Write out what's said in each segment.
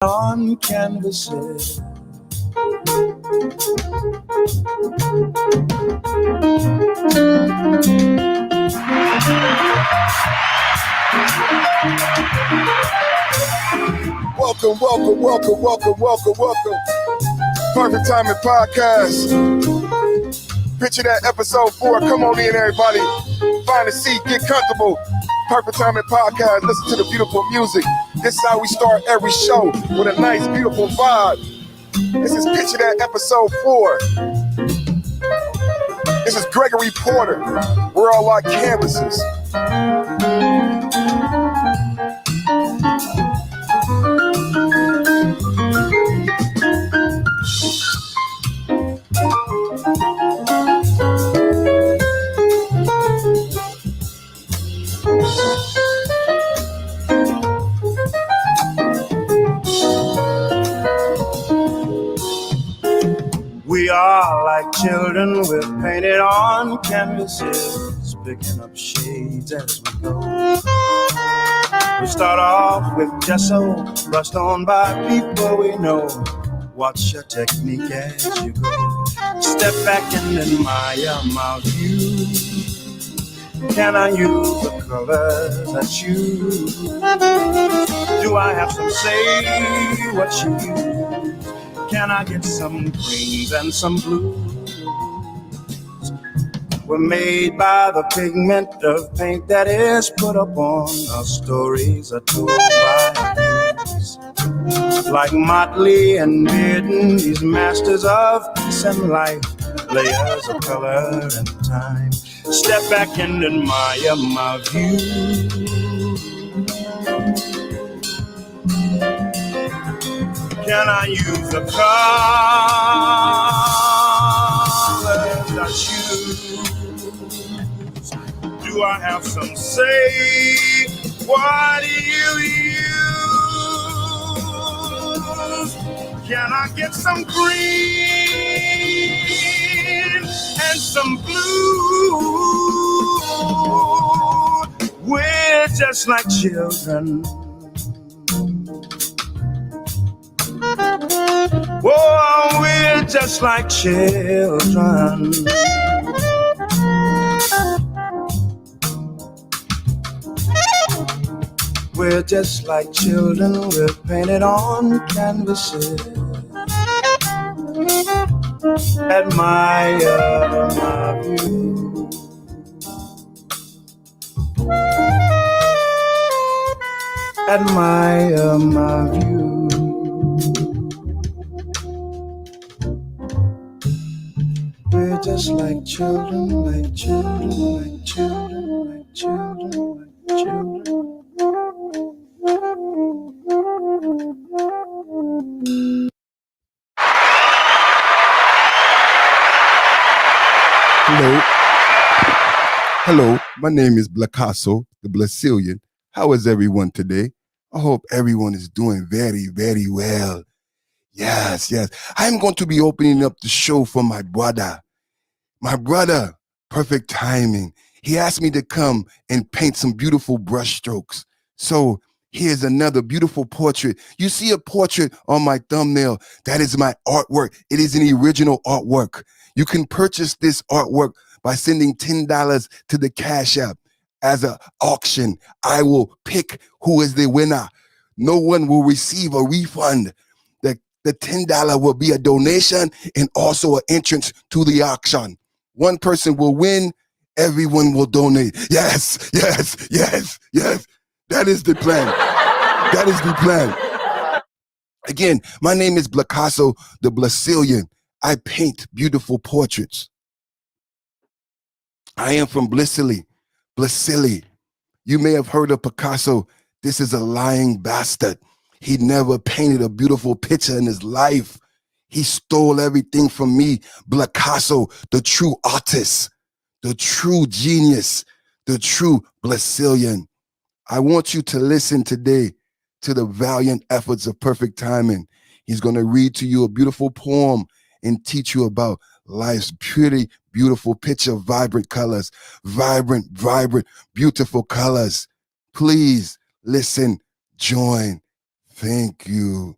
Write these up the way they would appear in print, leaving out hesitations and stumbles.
on canvases. Welcome, welcome, welcome, welcome, welcome, welcome. Perfect Timing Podcast. Picture that episode 4. Come on in, everybody. Find a seat, get comfortable. Perfect Timing Podcast. Listen to the beautiful music. This is how we start every show with a nice, beautiful vibe. This is Picture That episode 4. This is Gregory Porter. We're all like canvases. We are like children with painted on canvases, picking up shades as we go. We start off with gesso, brushed on by people we know. Watch your technique as you go. Step back and admire my view. Can I use the colors I choose? Do I have some say what you use? Can I get some greens and some blues? We're made by the pigment of paint that is put upon our stories are told by kings. Like Motley and Bearden, these masters of peace and life, layers of color and time. Step back and admire my view. Can I use the colors I choose? Do I have some say? What do you use? Can I get some green and some blue? We're just like children. Oh, we're just like children. We're just like children, we're painted on canvases. Admire my view. Admire my view. We're just like children, like children, like children, like children, like children. Hello, my name is Blacasso, the Brazilian. How is everyone today? I hope everyone is doing very, very well. Yes. I'm going to be opening up the show for my brother. My brother, Perfect Timing. He asked me to come and paint some beautiful brush strokes. So here's another beautiful portrait. You see a portrait on my thumbnail. That is my artwork. It is an original artwork. You can purchase this artwork by sending $10 to the Cash App as an auction. I will pick who is the winner. No one will receive a refund. The $10 will be a donation and also an entrance to the auction. One person will win, everyone will donate. Yes. That is the plan. That is the plan. Again, my name is Blacasso, the Brazilian. I paint beautiful portraits. I am from Brazil. You may have heard of Picasso. This is a lying bastard. He never painted a beautiful picture in his life. He stole everything from me. Blacasso, the true artist, the true genius, the true Brazilian. I want you to listen today to the valiant efforts of Perfect Timing. He's going to read to you a beautiful poem and teach you about life's pretty, beautiful picture, vibrant colors, vibrant, beautiful colors. Please listen, join. Thank you.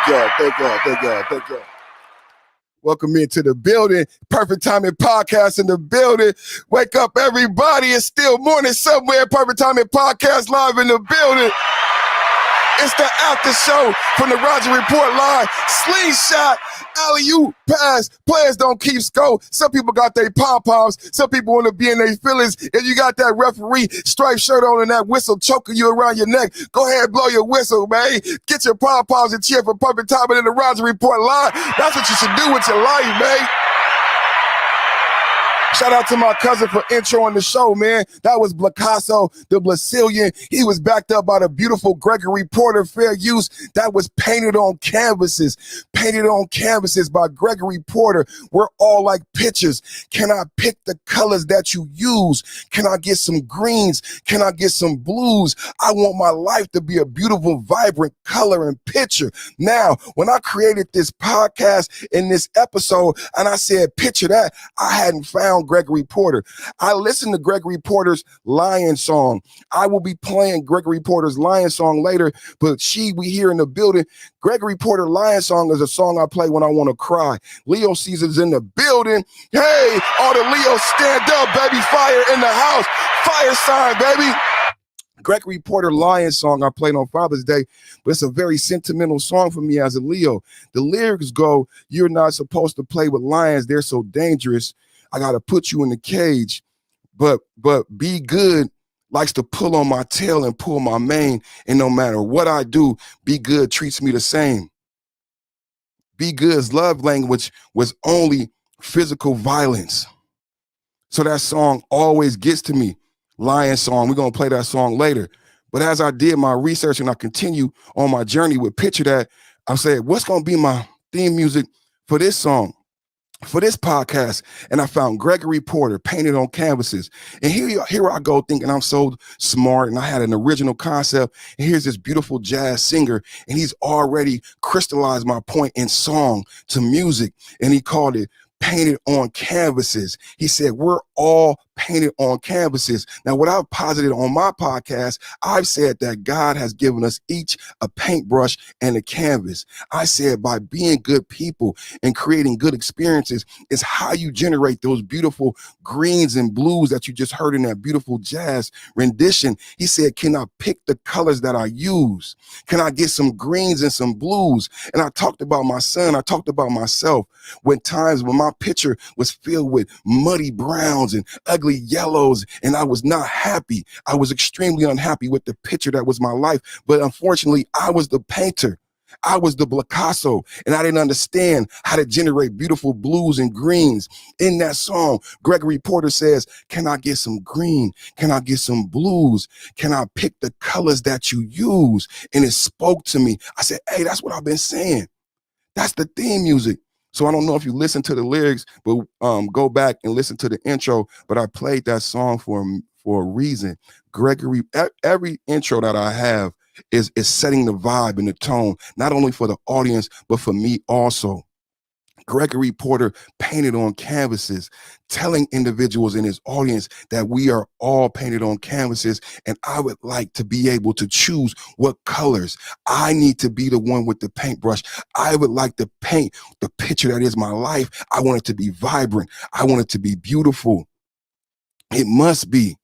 y'all. Thank y'all. Thank y'all. Thank y'all. Welcome into the building. Perfect Timing Podcast in the building. Wake up, everybody. It's still morning somewhere. Perfect Timing Podcast live in the building. It's the after show from the Roger Report line. Slingshot, alley-oop, pass. Players don't keep score. Some people got their pom-poms. Some people want to be in their feelings. If you got that referee striped shirt on and that whistle choking you around your neck, go ahead and blow your whistle, man. Get your pom-poms and cheer for Perfect Timing in the Roger Report line. That's what you should do with your life, man. Shout out to my cousin for introing the show, man. That was Picasso, the Brazilian. He was backed up by the beautiful Gregory Porter Fair Use. That was painted on canvases by Gregory Porter. We're all like pictures. Can I pick the colors that you use? Can I get some greens? Can I get some blues? I want my life to be a beautiful, vibrant color and picture. Now, when I created this podcast in this episode and I said, picture that, I hadn't found Gregory Porter. I listened to Gregory Porter's Lion Song. I will be playing Gregory Porter's Lion Song later, but we here in the building. Gregory Porter Lion Song is a song I play when I want to cry. Leo Caesar's in the building. Hey, all the Leos stand up, baby. Fire in the house. Fire sign, baby. Gregory Porter Lion Song I played on Father's Day, but it's a very sentimental song for me as a Leo. The lyrics go, you're not supposed to play with lions. They're so dangerous. I got to put you in the cage, but be good likes to pull on my tail and pull my mane. And no matter what I do, be good treats me the same. Be good's love language was only physical violence. So that song always gets to me. Lion Song, we're going to play that song later. But as I did my research and I continue on my journey with Picture That, I said, what's going to be my theme music for this song? For this podcast, and I found Gregory Porter painted on canvases. And here I go thinking I'm so smart and I had an original concept. And here's this beautiful jazz singer, and he's already crystallized my point in song to music. And he called it Painted on Canvases. He said, we're all painted on canvases. Now, what I've posited on my podcast, I've said that God has given us each a paintbrush and a canvas. I said by being good people and creating good experiences is how you generate those beautiful greens and blues that you just heard in that beautiful jazz rendition. He said, can I pick the colors that I use? Can I get some greens and some blues? And I talked about my son. I talked about myself when times when my picture was filled with muddy browns and ugly yellows, and I was not happy. I was extremely unhappy with the picture that was my life. But unfortunately, I was the painter. I was the Picasso, and I didn't understand how to generate beautiful blues and greens. In that song, Gregory Porter says, can I get some green? Can I get some blues? Can I pick the colors that you use? And it spoke to me. I said, hey, that's what I've been saying. That's the theme music. So I don't know if you listen to the lyrics, but go back and listen to the intro. But I played that song for a reason. Gregory, every intro that I have is setting the vibe and the tone, not only for the audience, but for me also. Gregory Porter painted on canvases, telling individuals in his audience that we are all painted on canvases, and I would like to be able to choose what colors. I need to be the one with the paintbrush. I would like to paint the picture that is my life. I want it to be vibrant. I want it to be beautiful. It must be.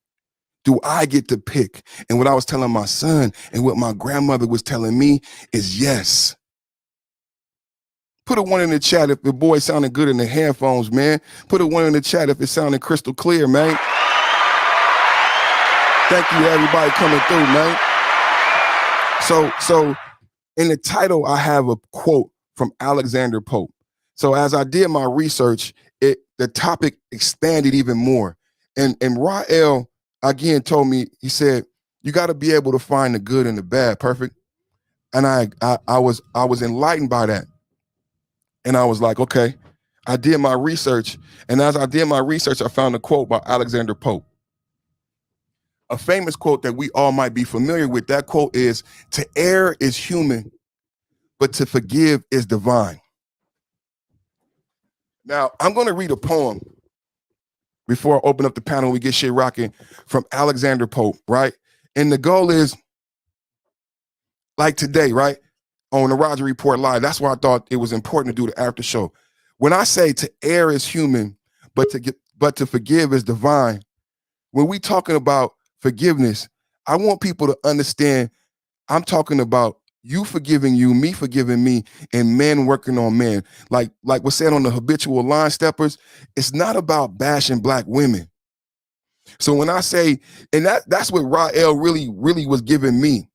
Do I get to pick? And what I was telling my son and what my grandmother was telling me is yes. Put a one in the chat if the boy sounded good in the headphones, man. Put a one in the chat if it sounded crystal clear, man. Thank you to everybody coming through, man. So in the title, I have a quote from Alexander Pope. So as I did my research, the topic expanded even more. And Rael again told me, he said, you got to be able to find the good and the bad, perfect. And I was enlightened by that. And I was like, okay, I did my research. And as I did my research, I found a quote by Alexander Pope. A famous quote that we all might be familiar with. That quote is, to err is human, but to forgive is divine. Now, I'm going to read a poem before I open up the panel and we get shit rocking from Alexander Pope, right? And the goal is, like today, right? on the Roger Report Live. That's why I thought it was important to do the after show. When I say to err is human, but to forgive is divine. When we talking about forgiveness, I want people to understand I'm talking about you forgiving you, me forgiving me, and men working on men. Like was said on the habitual line steppers, it's not about bashing black women. So when I say, and that's what Rael really was giving me.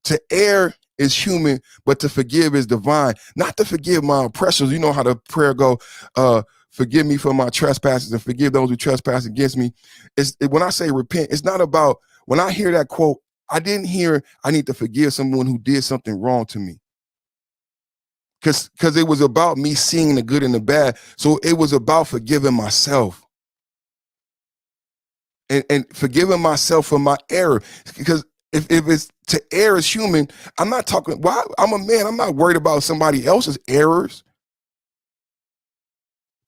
To err is human, but to forgive is divine. Not to forgive my oppressors. You know how the prayer go, forgive me for my trespasses and forgive those who trespass against me. When I say repent, it's not about, when I hear that quote, I didn't hear I need to forgive someone who did something wrong to me. Because it was about me seeing the good and the bad. So it was about forgiving myself. And forgiving myself for my error. Because if it's to err is human, I'm not talking, well, I'm a man, I'm not worried about somebody else's errors.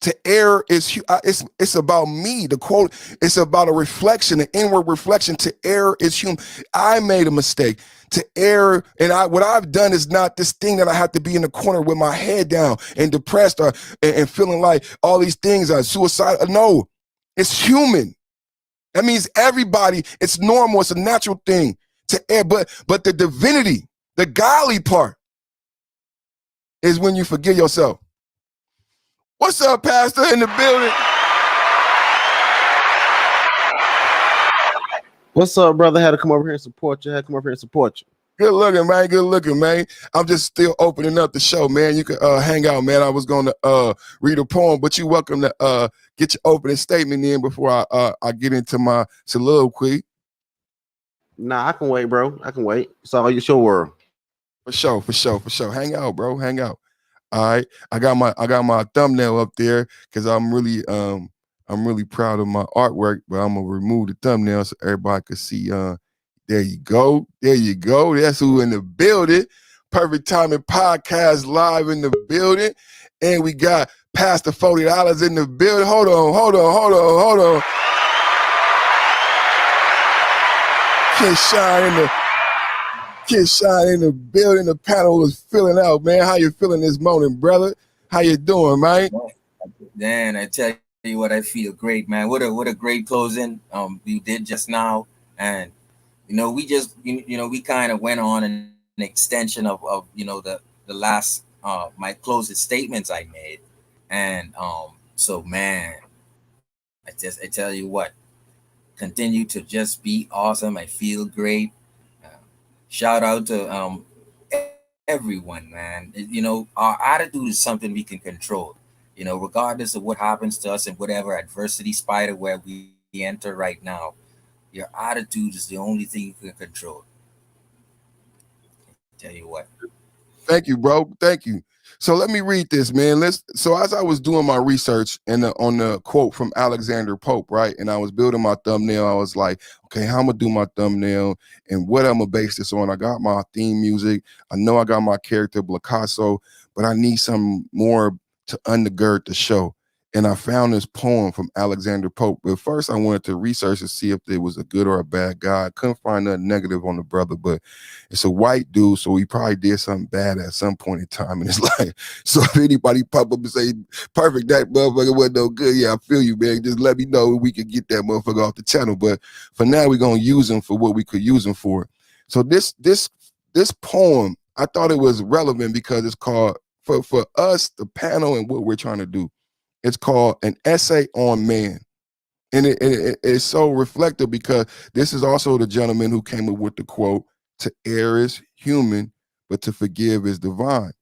To err is, it's about me. The quote, it's about a reflection, an inward reflection. To err is human. I made a mistake. To err, and what I've done is not this thing that I have to be in the corner with my head down and depressed and feeling like all these things are suicidal. No, it's human. That means everybody, it's normal, it's a natural thing to err, but the divinity, the godly part is when you forgive yourself. What's up, Pastor, in the building? What's up, brother? Had to come over here and support you. Good looking, man. Good looking, man. I'm just still opening up the show, man. You can hang out, man. I was going to read a poem, but you're welcome to get your opening statement in before I get into my soliloquy. Nah, I can wait, bro. I can wait. It's all your world. For sure. Hang out, bro. Hang out. All right. I got my thumbnail up there because I'm really proud of my artwork, but I'm gonna remove the thumbnail so everybody can see. There you go. That's who in the building. Perfect Timing Podcast live in the building. And we got Pastor $40 in the building. Hold on. Kid Shine in the building. The panel is filling out, man. How you feeling this morning, brother? How you doing, man? Dan, I tell you what, I feel great, man. What a great closing you did just now. And we kind of went on an extension of the last my closing statements I made. And so man, I tell you what, continue to just be awesome. I feel great. Shout out to everyone, man. Our attitude is something we can control. Regardless of what happens to us and whatever adversity spider web we enter right now, your attitude is the only thing you can control. I tell you what. Thank you, bro. Thank you. So let me read this, man. So as I was doing my research and on the quote from Alexander Pope, right? And I was building my thumbnail, I was like, okay, how I'm gonna do my thumbnail and what I'm gonna base this on. I got my theme music. I know I got my character Picasso, but I need some more to undergird the show. And I found this poem from Alexander Pope. But first I wanted to research to see if there was a good or a bad guy. I couldn't find nothing negative on the brother, but it's a white dude, so he probably did something bad at some point in time in his life. So if anybody pop up and say, perfect, that motherfucker wasn't no good, yeah, I feel you, man. Just let me know we can get that motherfucker off the channel. But for now, we're gonna use him for what we could use him for. So this poem, I thought it was relevant because it's called, for us, the panel and what we're trying to do, it's called An Essay on Man. And it's so reflective because this is also the gentleman who came up with the quote, to err is human, but to forgive is divine.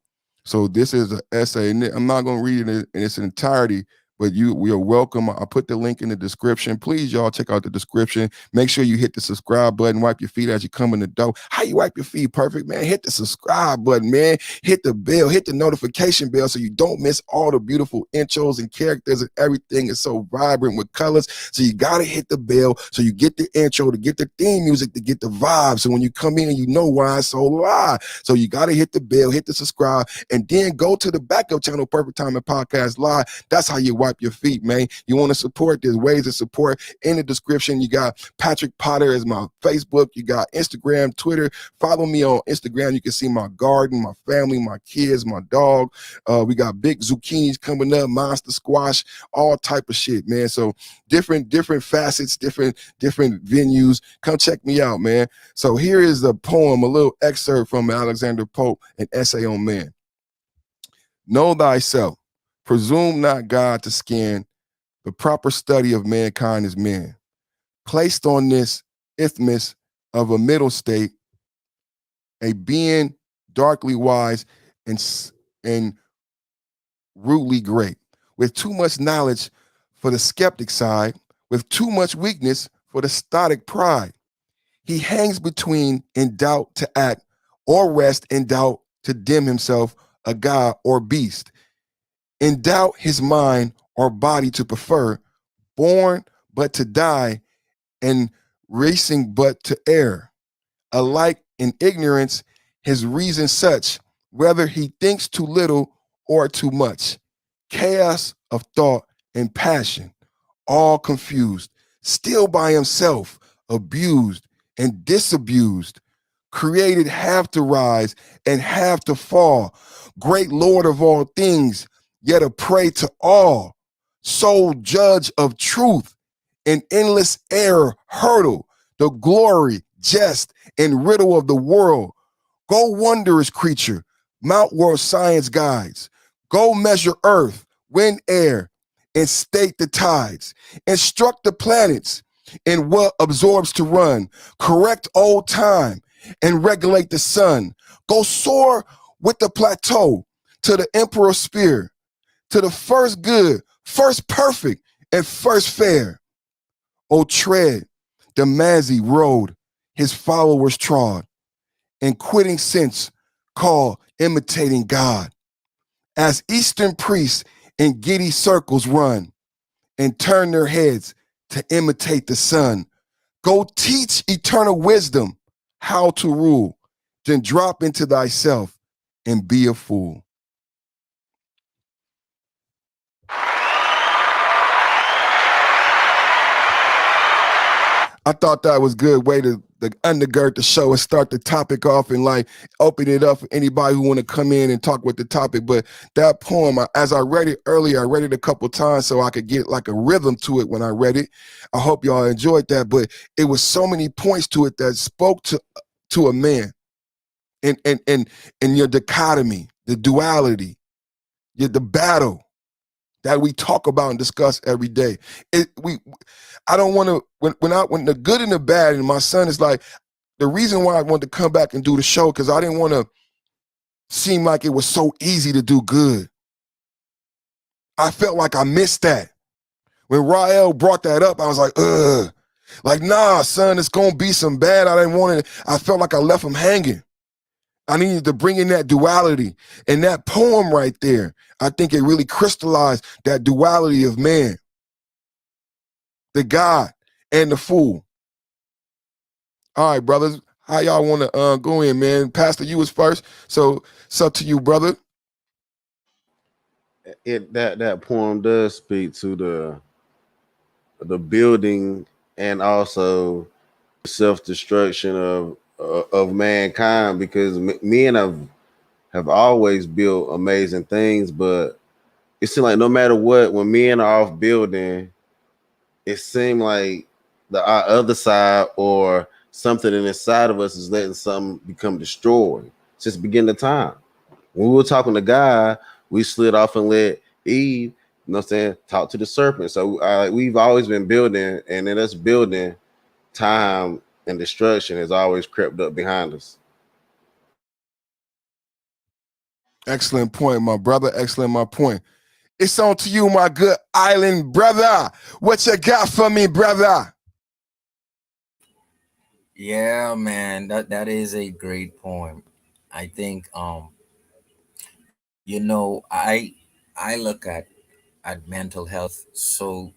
So this is an essay, and I'm not going to read it in its entirety, but we are welcome. I put the link in the description. Please, y'all, check out the description. Make sure you hit the subscribe button, wipe your feet as you come in the door. How you wipe your feet? Perfect, man. Hit the subscribe button, man. Hit the bell, hit the notification bell so you don't miss all the beautiful intros and characters, and everything is so vibrant with colors. So you got to hit the bell so you get the intro, to get the theme music, to get the vibe. So when you come in, you know why it's so live. So you got to hit the bell, hit the subscribe, and then go to the backup channel, Perfect Timing Podcast Live. That's how you wipe wipe your feet, man. You want to support, there's ways to support in the description. You got Patrick Potter as my Facebook. You got Instagram, Twitter. Follow me on Instagram. You can see my garden, my family, my kids, my dog. We got big zucchinis coming up, monster squash, all type of shit, man. So different facets, different venues. Come check me out, man. So here is the poem, a little excerpt from Alexander Pope, an essay on man. Know thyself. Presume not God to scan. The proper study of mankind is man. Placed on this isthmus of a middle state, a being darkly wise and rudely great, with too much knowledge for the skeptic side, with too much weakness for the stoic pride. He hangs between in doubt to act, or rest in doubt to dim himself a god or beast. In doubt his mind or body to prefer, born but to die, and racing but to err. Alike in ignorance, his reason such, whether he thinks too little or too much. Chaos of thought and passion, all confused, still by himself, abused and disabused, created half to rise and half to fall, great Lord of all things, yet a prey to all, sole judge of truth, an endless error hurdle, the glory, jest, and riddle of the world. Go wondrous creature, mount world science guides. Go measure earth, wind, air, and state the tides. Instruct the planets in what absorbs to run. Correct old time and regulate the sun. Go soar with the plateau to the emperor's spear, to the first good, first perfect, and first fair. O tread the Mazzy road his followers trod, and quitting sense called imitating God. As Eastern priests in giddy circles run and turn their heads to imitate the sun, go teach eternal wisdom how to rule, then drop into thyself and be a fool. I thought that was a good way to undergird the show and start the topic off and like open it up for anybody who want to come in and talk with the topic. But that poem, as I read it earlier, I read it a couple times so I could get like a rhythm to it when I read it. I hope y'all enjoyed that. But it was so many points to it that spoke to a man and your dichotomy, the duality, the battle that we talk about and discuss every day. I don't want to when the good and the bad, and my son is like, the reason why I wanted to come back and do the show, because I didn't want to seem like it was so easy to do good. I felt like I missed that. When Rael brought that up, I was like, ugh. Like, nah, son, it's gonna be some bad. I didn't want it. I felt like I left him hanging. I needed to bring in that duality. And that poem right there, I think it really crystallized that duality of man, the God and the fool. All right, brothers, how y'all want to go in, man? Pastor, you was first, so it's up to you, brother. That poem does speak to the building and also self-destruction of mankind, because men have always built amazing things, but it seems like no matter what, when men are off building, it seems like our other side or something inside of us is letting something become destroyed since the beginning of time. When we were talking to God, we slid off and let Eve, you know what I'm saying, talk to the serpent. So we've always been building, and in us building, time and destruction has always crept up behind us. Excellent point, my brother. Excellent, my point. It's on to you, my good island brother. What you got for me, brother? Yeah, man, that is a great poem. I think I look at mental health, so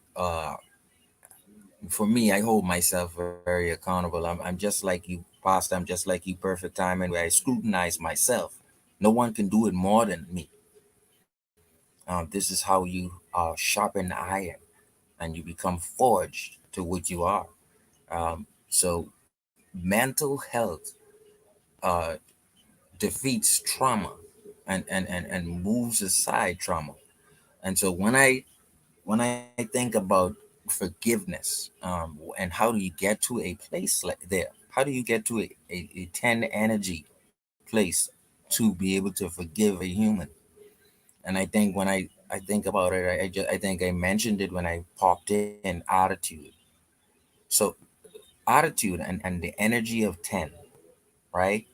for me, I hold myself very accountable. I'm just like you, Pastor. I'm just like you, perfect timing, where I scrutinize myself. No one can do it more than me. This is how you sharpen iron and you become forged to what you are. So mental health uh, defeats trauma and moves aside trauma. And so when I think about forgiveness, and how do you get to a place like there? How do you get to a 10 energy place to be able to forgive a human? And I think when I think about it, I think I mentioned it when I popped in attitude. So attitude and the energy of 10, right?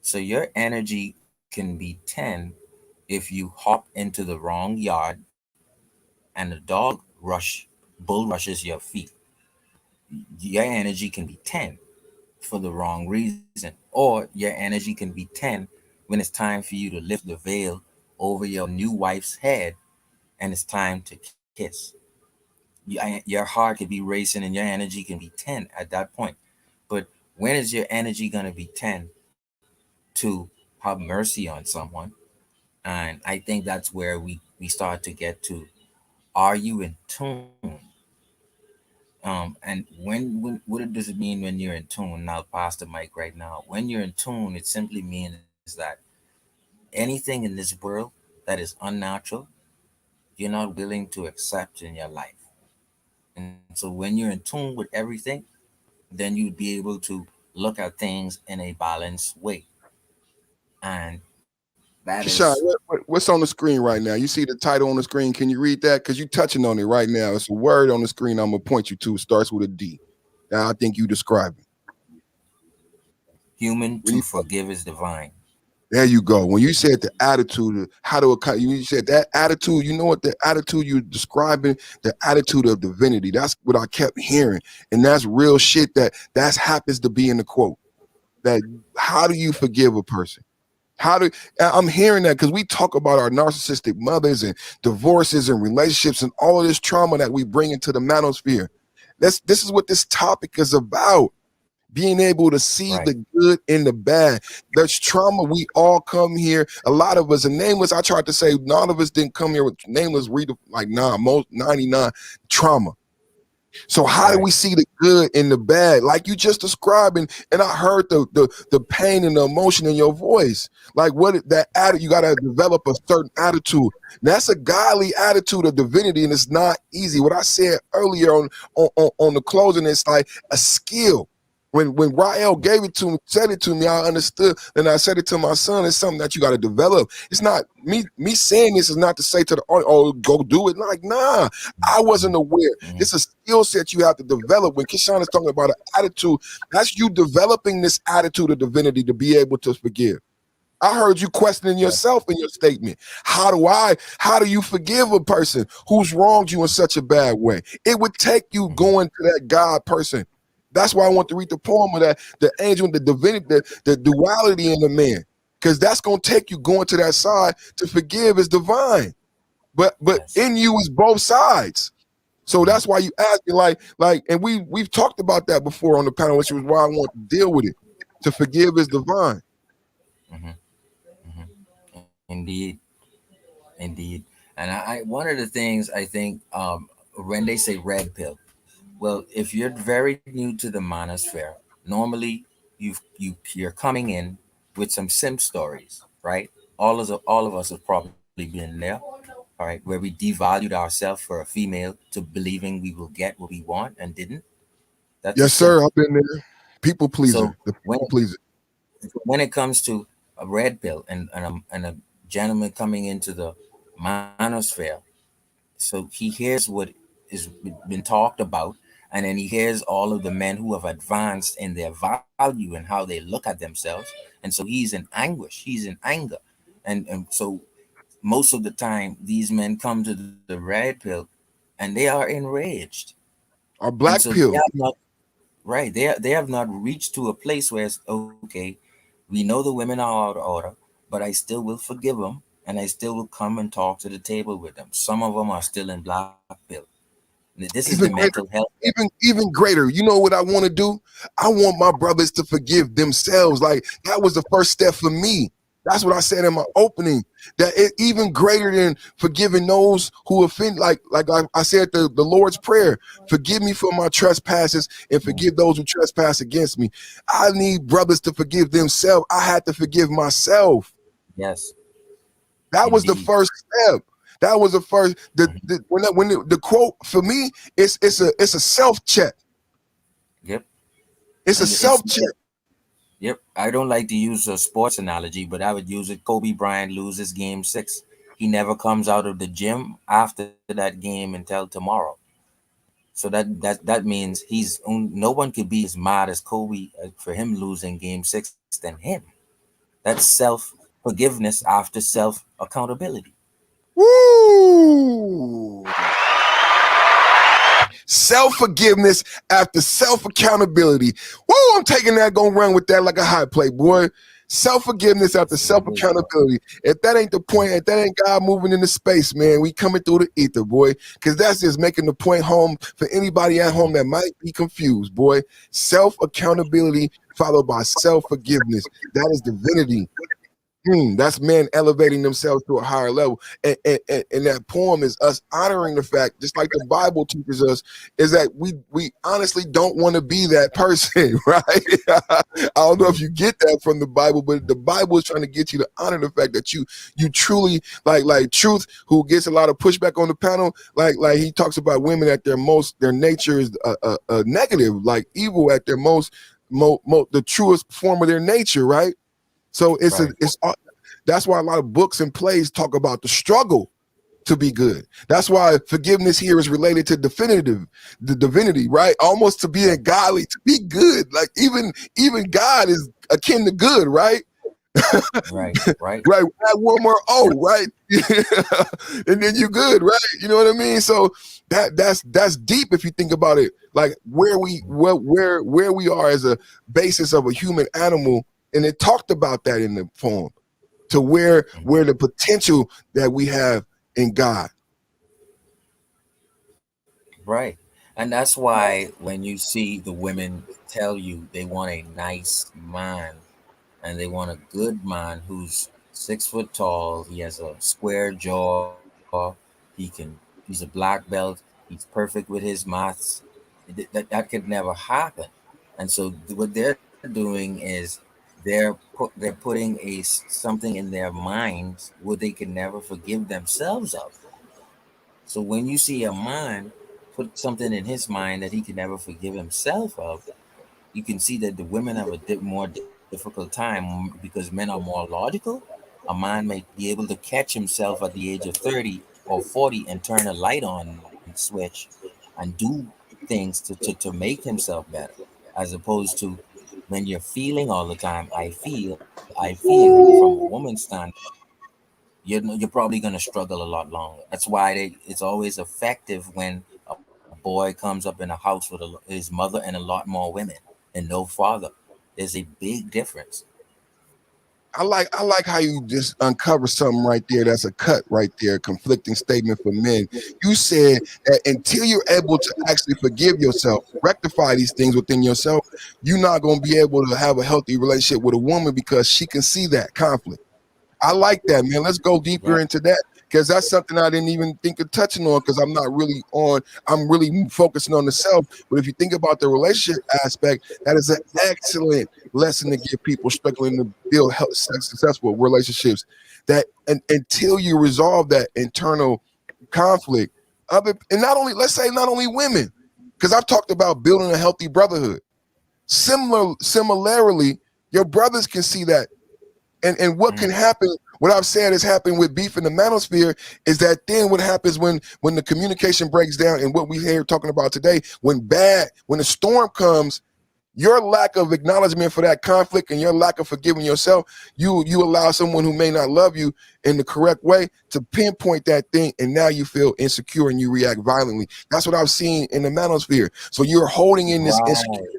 So your energy can be 10 if you hop into the wrong yard and a dog bull rushes your feet. Your energy can be 10 for the wrong reason, or your energy can be 10 when it's time for you to lift the veil over your new wife's head and it's time to kiss. Your heart could be racing and your energy can be 10 at that point. But when is your energy going to be 10 to have mercy on someone? And I think that's where we start to get to, are you in tune? And when what does it mean when you're in tune? And I'll pass the mic right now. When you're in tune, it simply means that anything in this world that is unnatural, you're not willing to accept in your life. And so when you're in tune with everything, then you'd be able to look at things in a balanced way. And that is Keyshawn, what's on the screen right now? You see the title on the screen. Can you read that? Because you're touching on it right now. It's a word on the screen I'm going to point you to. It starts with a D. Now, I think you describe it. human When to you, forgive is divine. there you go. When you said the attitude, how to account, you said that attitude, you know what the attitude you're describing, the attitude of divinity. That's what I kept hearing. And that's real shit that happens to be in the quote. That how do you forgive a person? How do I'm hearing that because we talk about our narcissistic mothers and divorces and relationships and all of this trauma that we bring into the manosphere. This is what this topic is about. Being able to see Right. the good and the bad. There's trauma. We all come here. A lot of us, and nameless, I tried to say none of us didn't come here with nameless, most 99 trauma. So how do Right. we see the good and the bad, like you just described? And I heard the pain and the emotion in your voice. Like what that attitude, you got to develop a certain attitude. That's a godly attitude of divinity, and it's not easy. What I said earlier on the closing, it's like a skill. When Rael gave it to me, said it to me, I understood. And I said it to my son. It's something that you got to develop. It's not me saying this is not to say to the oh go do it. Like nah, I wasn't aware. Mhm. It's a skill set you have to develop. When Kishan is talking about an attitude, that's you developing this attitude of divinity to be able to forgive. I heard you questioning Right. yourself in your statement. How do you forgive a person who's wronged you in such a bad way? It would take you Mhm. going to that God person. That's why I want to read the poem of that, the angel, the divinity, the duality in the man. Because that's gonna take you going to that side to forgive is divine. But Yes. in you is both sides. So Mhm. that's why you ask me, and we've talked about that before on the panel, which was why I want to deal with it. To forgive is divine. Mhm. Mhm. Indeed. Indeed. And one of the things I think, when they say red pill, well, if you're very new to the manosphere, normally you're coming in with some sim stories, right? All of us have probably been there, all right, where we devalued ourselves for a female to believing we will get what we want and didn't. That's a Yes, sim. sir. I've been there. People So pleaser. The when people pleaser. when it comes to a red pill and a gentleman coming into the manosphere, so he hears what is been talked about, and then he hears all of the men who have advanced in their value and how they look at themselves, and so he's in anguish, he's in anger, and so most of the time these men come to the red pill and they are enraged, Our and so black they pill. have not, right, they have not reached to a place where it's okay, we know the women are out of order, but I still will forgive them, and I still will come and talk to the table with them. Some of them are still in black pill. This is the Even mental greater. health. Even greater. You know what I want to do? I want my brothers to forgive themselves. Like that was the first step for me. That's what I said in my opening. That it even greater than forgiving those who offend. Like I said the Lord's Prayer. Forgive me for my trespasses and forgive those who trespass against me. I need brothers to forgive themselves. I had to forgive myself. Yes, That was the indeed. first step. That was the first. The quote for me, it's a self check. Yep. It's a And it's self check. Yep. I don't like to use a sports analogy, but I would use it. Kobe Bryant loses game 6. He never comes out of the gym after that game until tomorrow. So that means no one could be as mad as Kobe for him losing game 6 than him. That's self forgiveness after self accountability. Woo! Self-forgiveness after self-accountability. Woo! I'm taking that, gonna run with that like a hot plate, boy. Self-forgiveness after self-accountability. If that ain't the point, if that ain't God moving into space, man, we coming through the ether, boy. Because that's just making the point home for anybody at home that might be confused, boy. Self-accountability followed by self-forgiveness. That is divinity. That's men elevating themselves to a higher level. And that poem is us honoring the fact, just like the Bible teaches us, is that we honestly don't want to be that person, right? I don't know if you get that from the Bible, but the Bible is trying to get you to honor the fact that you truly, like Truth, who gets a lot of pushback on the panel, like he talks about women at their nature is negative, like evil at their most, the truest form of their nature, right? So that's why a lot of books and plays talk about the struggle to be good. That's why forgiveness here is related to the divinity, right? Almost to being godly, to be good. Like even God is akin to good, right? Right. Right. Add one more O, right? And then you're good, right? You know what I mean? So that's deep if you think about it. Like where we are as a basis of a human animal. And it talked about that in the poem, to where the potential that we have in God. Right. And that's why when you see the women tell you they want a nice man and they want a good man who's 6 foot tall, he has a square jaw, he's a black belt, he's perfect with his maths, that could never happen. And so what they're doing is they're putting something in their minds what they can never forgive themselves of. So when you see a man put something in his mind that he can never forgive himself of, you can see that the women have a more difficult time because men are more logical. A man may be able to catch himself at the age of 30 or 40 and turn a light on switch and do things to make himself better, as opposed to when you're feeling all the time, I feel from a woman's standpoint, you're probably going to struggle a lot longer. That's why it's always effective when a boy comes up in a house with his mother and a lot more women and no father. There's a big difference. I like how you just uncover something right there. That's a cut right there, conflicting statement for men. You said that until you're able to actually forgive yourself, rectify these things within yourself, you're not going to be able to have a healthy relationship with a woman because she can see that conflict. I like that, man. Let's go deeper into that, because that's something I didn't even think of touching on, because I'm really focusing on the self. But if you think about the relationship aspect, that is an excellent lesson to give people struggling to build successful relationships. That until you resolve that internal conflict, and not only women, because I've talked about building a healthy brotherhood. Similarly, your brothers can see that. And what can happen, what I've said has happened with beef in the manosphere, is that then what happens when the communication breaks down, and what we hear talking about today, when the storm comes, your lack of acknowledgement for that conflict and your lack of forgiving yourself, you allow someone who may not love you in the correct way to pinpoint that thing, and now you feel insecure and you react violently. That's what I've seen in the manosphere. So you're holding in this insecurity.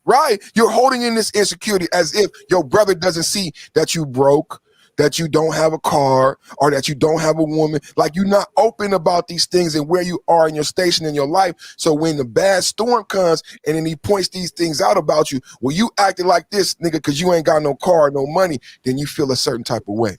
Right. You're holding in this insecurity as if your brother doesn't see that you broke, that you don't have a car or that you don't have a woman. Like, you're not open about these things and where you are in your station in your life. So when the bad storm comes and then he points these things out about you, well, you acted like this, nigga, because you ain't got no car, no money, then you feel a certain type of way.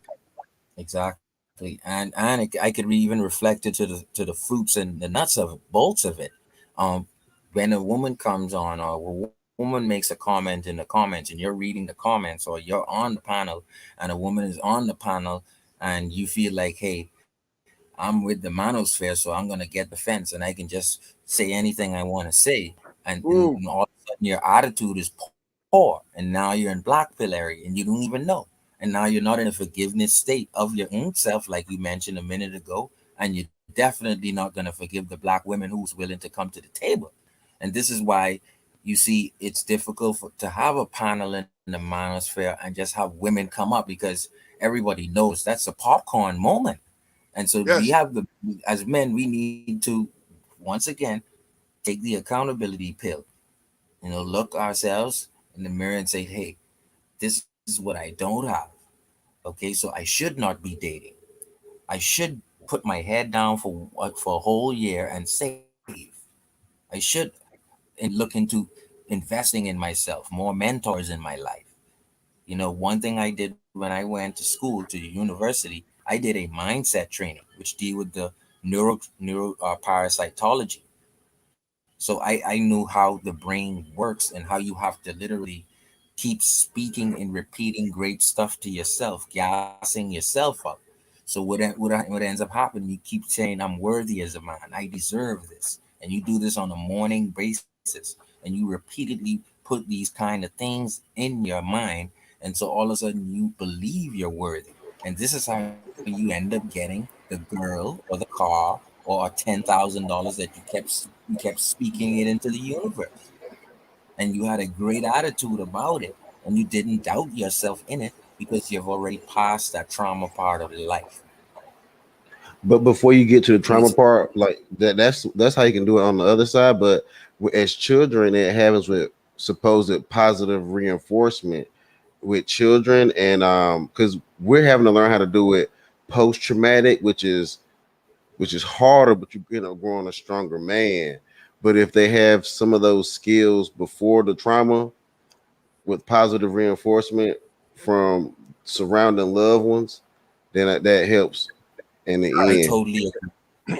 Exactly, and I could even reflect it to the fruits and the nuts of bolts of it. Um, when a woman comes on, or a woman makes a comment in the comments, and you're reading the comments, or you're on the panel, and a woman is on the panel, and you feel like, hey, I'm with the manosphere, so I'm gonna get the fence, and I can just say anything I want to say, and Ooh, all of a sudden your attitude is poor, and now you're in black pill area, and you don't even know. And now you're not in a forgiveness state of your own self, like you mentioned a minute ago, and you're definitely not going to forgive the black women who's willing to come to the table. And this is why you see it's difficult to have a panel in the manosphere and just have women come up, because everybody knows that's a popcorn moment. And so we yes. have as men, we need to once again take the accountability pill. Look ourselves in the mirror and say, hey, this is what I don't have. Okay, so I should not be dating. I should put my head down for a whole year and save. I should and look into investing in myself, more mentors in my life. One thing I did when I went to school, to university, I did a mindset training which deal with the neuro parasitology. So I knew how the brain works and how you have to literally keep speaking and repeating great stuff to yourself, gassing yourself up. So what ends up happening, you keep saying, I'm worthy as a man, I deserve this. And you do this on a morning basis, and you repeatedly put these kind of things in your mind. And so all of a sudden you believe you're worthy. And this is how you end up getting the girl or the car or $10,000 that you kept speaking it into the universe. And you had a great attitude about it, and you didn't doubt yourself in it because you've already passed that trauma part of life. But before you get to the So trauma it's part, like that's how you can do it on the other side. But as children, it happens with supposed positive reinforcement with children, and because we're having to learn how to do it post traumatic, which is harder, but growing a stronger man. But if they have some of those skills before the trauma with positive reinforcement from surrounding loved ones, then that helps in I the end. totally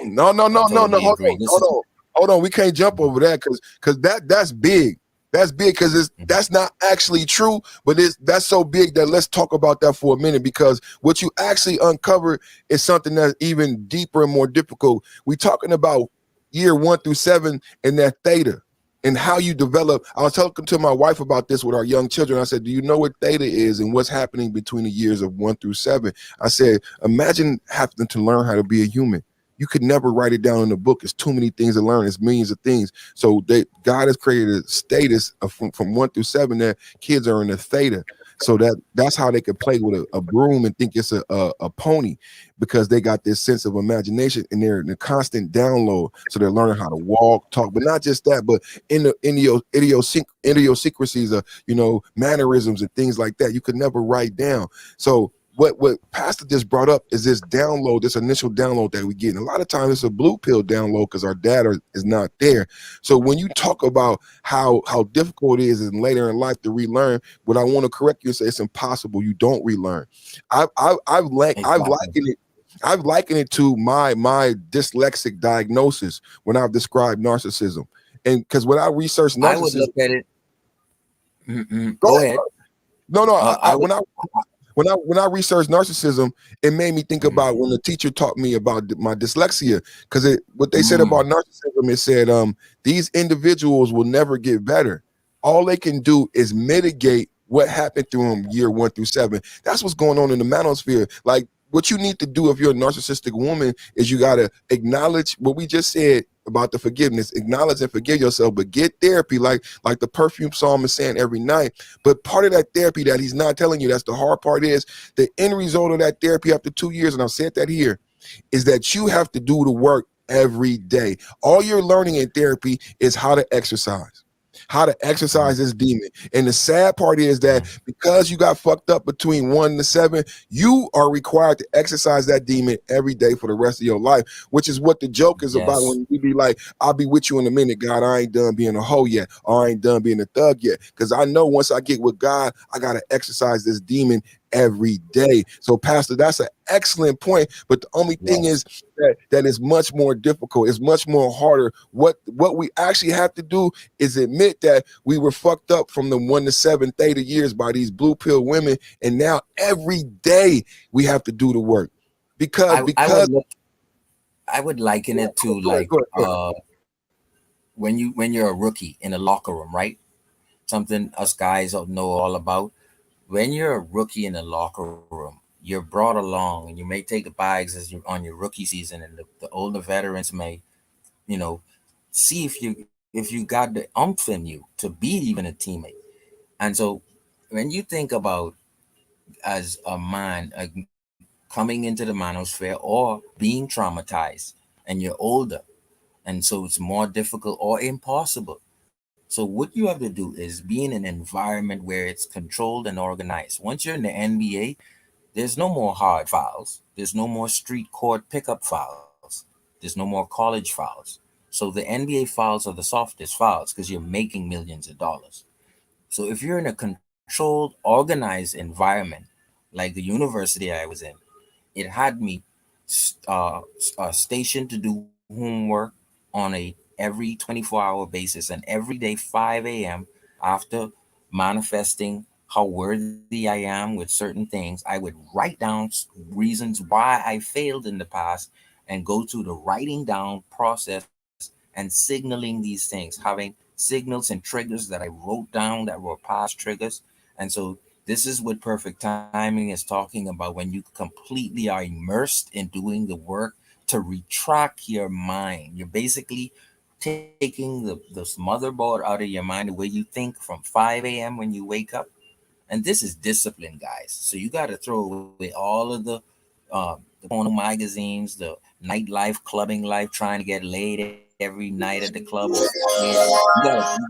No, no, I no, no, no. totally Hold agree. on, This hold is on, hold on. We can't jump over that because that's big. That's big because that's not actually true, but that's so big that let's talk about that for a minute, because what you actually uncover is something that's even deeper and more difficult. We talking about year 1 through 7 and that theta and how you develop. I was talking to my wife about this with our young children. I said, do you know what theta is and what's happening between the years of 1 through 7? I said, imagine having to learn how to be a human. You could never write it down in a book. It's too many things to learn. It's millions of things. So God has created a status from 1 through 7 that kids are in a theta. So that's how they could play with a broom and think it's a pony, because they got this sense of imagination and they're in a constant download. So they're learning how to walk, talk, but not just that, but in the idiosyncrasies of mannerisms and things like that. You could never write down. So what Pastor just brought up is this download, this initial download that we get. And a lot of times it's a blue pill download because our data is not there. So when you talk about how difficult it is in later in life to relearn, what I want to correct you and say, it's impossible. You don't relearn. I've exactly. likened it. I've likened it to my dyslexic diagnosis when I've described narcissism. And because when I researched I would narcissism, look at it. Mhm. go Go ahead. ahead. No, no. I would. When I researched narcissism, it made me think Mhm. about when the teacher taught me about my dyslexia. Because what they said Mm. about narcissism, it said these individuals will never get better. All they can do is mitigate what happened through them year 1 through 7. That's what's going on in the manosphere. Like, what you need to do if you're a narcissistic woman is you got to acknowledge what we just said about the forgiveness, acknowledge and forgive yourself, but get therapy, like the perfume psalm is saying every night. But part of that therapy that he's not telling you, that's the hard part, is the end result of that therapy after 2 years, and I've said that here, is that you have to do the work every day. All you're learning in therapy is how to exercise. how to exercise this demon. And the sad part is that because you got fucked up between 1 to 7, you are required to exercise that demon every day for the rest of your life, which is what the joke is about when we be like, I'll be with you in a minute, God. I ain't done being a hoe yet, or I ain't done being a thug yet. Because I know once I get with God, I got to exercise this demon every day. So, Pastor, that's an excellent point. But the only thing is that is much more difficult. It's much more harder. What we actually have to do is admit that we were fucked up from the 1 to 7 theta years by these blue pill women, and now every day we have to do the work. Because I would liken it to when you're a rookie in a locker room, right? Something us guys know all about. When you're a rookie in the locker room, you're brought along, and you may take the bags as you're on your rookie season, and the older veterans may, see if you got the umph in you to be even a teammate. And so, when you think about as a man coming into the manosphere or being traumatized, and you're older, and so it's more difficult or impossible. So what you have to do is be in an environment where it's controlled and organized. Once you're in the NBA, there's no more hard fouls. There's no more street court pickup fouls. There's no more college fouls. So the NBA fouls are the softest fouls because you're making millions of dollars. So if you're in a controlled, organized environment, like the university I was in, it had me stationed to do homework on a every 24-hour basis, and every day 5 a.m. after manifesting how worthy I am with certain things, I would write down reasons why I failed in the past and go through the writing down process and signaling these things, having signals and triggers that I wrote down that were past triggers. And so this is what perfect timing is talking about, when you completely are immersed in doing the work to retract your mind. You're basically taking this motherboard out of your mind, the way you think, from 5 a.m. when you wake up. And this is discipline, guys. So you got to throw away all of the porno magazines, the nightlife, clubbing life, trying to get laid every night at the club.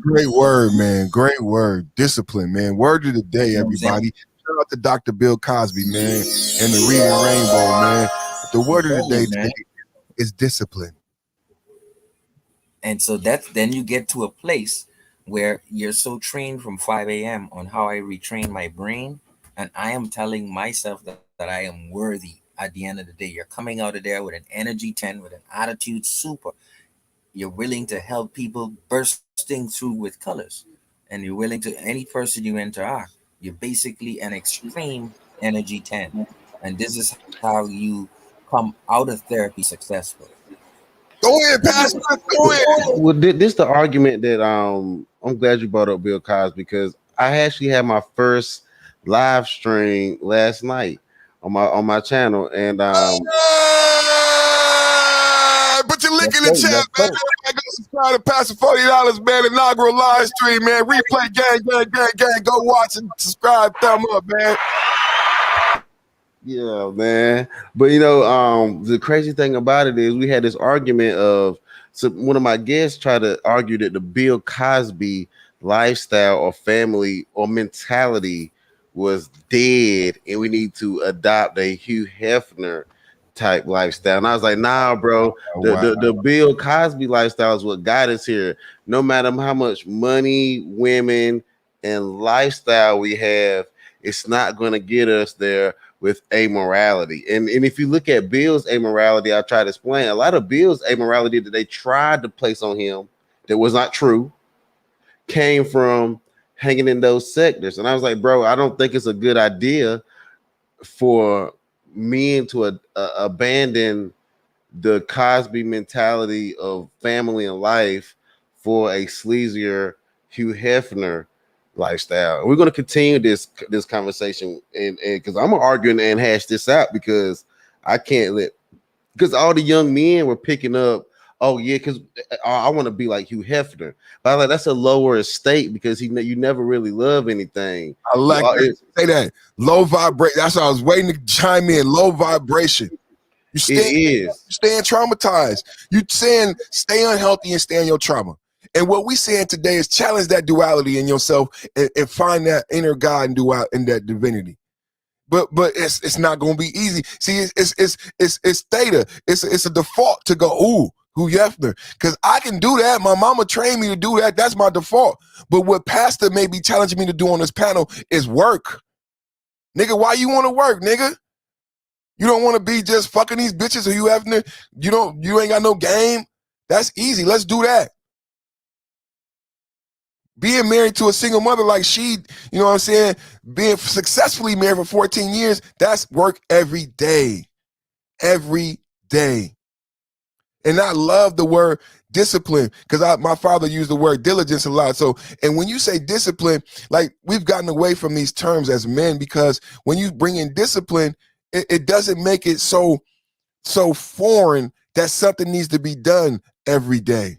Great word, man. Great word. Discipline, man. Word of the day, everybody. Shout out to Dr. Bill Cosby, man, and the Reading Rainbow, man. The word of the day today is discipline. And so then you get to a place where you're so trained from 5 a.m. on how I retrain my brain. And I am telling myself that I am worthy at the end of the day. You're coming out of there with an energy 10, with an attitude super. You're willing to help people, bursting through with colors. And you're willing to, any person you interact, you're basically an extreme energy 10. And this is how you come out of therapy successful. Go ahead, Pastor. Go ahead. Well, this the argument that I'm glad you brought up Bill Cosby, because I actually had my first live stream last night on my channel, and put your link in the chat, man. Go subscribe to Pastor $40, man. Inaugural live stream, man. Replay, gang. Go watch and subscribe. Thumb up, man. Yeah, man. But the crazy thing about it is we had this argument of, so one of my guests tried to argue that the Bill Cosby lifestyle or family or mentality was dead and we need to adopt a Hugh Hefner type lifestyle. And I was like, nah, bro, the Bill Cosby lifestyle is what got us here. No matter how much money, women, and lifestyle we have, it's not going to get us there with amorality. And if you look at Bill's amorality, I try to explain a lot of Bill's amorality that they tried to place on him that was not true came from hanging in those sectors. And I was like, bro, I don't think it's a good idea for men to abandon the Cosby mentality of family and life for a sleazier Hugh Hefner lifestyle. We're going to continue this conversation, and because I'm gonna argue and hash this out, because I can't because all the young men were picking up, oh yeah, because I want to be like Hugh Hefner, but I'm like, that's a lower estate, because you never really love anything. I like say that low vibration. That's what I was waiting to chime in. Low vibration. You staying traumatized. You saying stay unhealthy and stay in your trauma. And what we saying today is challenge that duality in yourself and find that inner God in that divinity. But it's not gonna be easy. See, it's theta. It's a default to go, ooh, Hugh Hefner. Because I can do that. My mama trained me to do that. That's my default. But what Pastor may be challenging me to do on this panel is work. Nigga, why you want to work, nigga? You don't want to be just fucking these bitches or Hugh Hefner? You ain't got no game? That's easy. Let's do that. Being married to a single mother like she, you know what I'm saying? Being successfully married for 14 years, that's work every day. Every day. And I love the word discipline because my father used the word diligence a lot. So, and when you say discipline, like we've gotten away from these terms as men because when you bring in discipline, it doesn't make it so foreign that something needs to be done every day.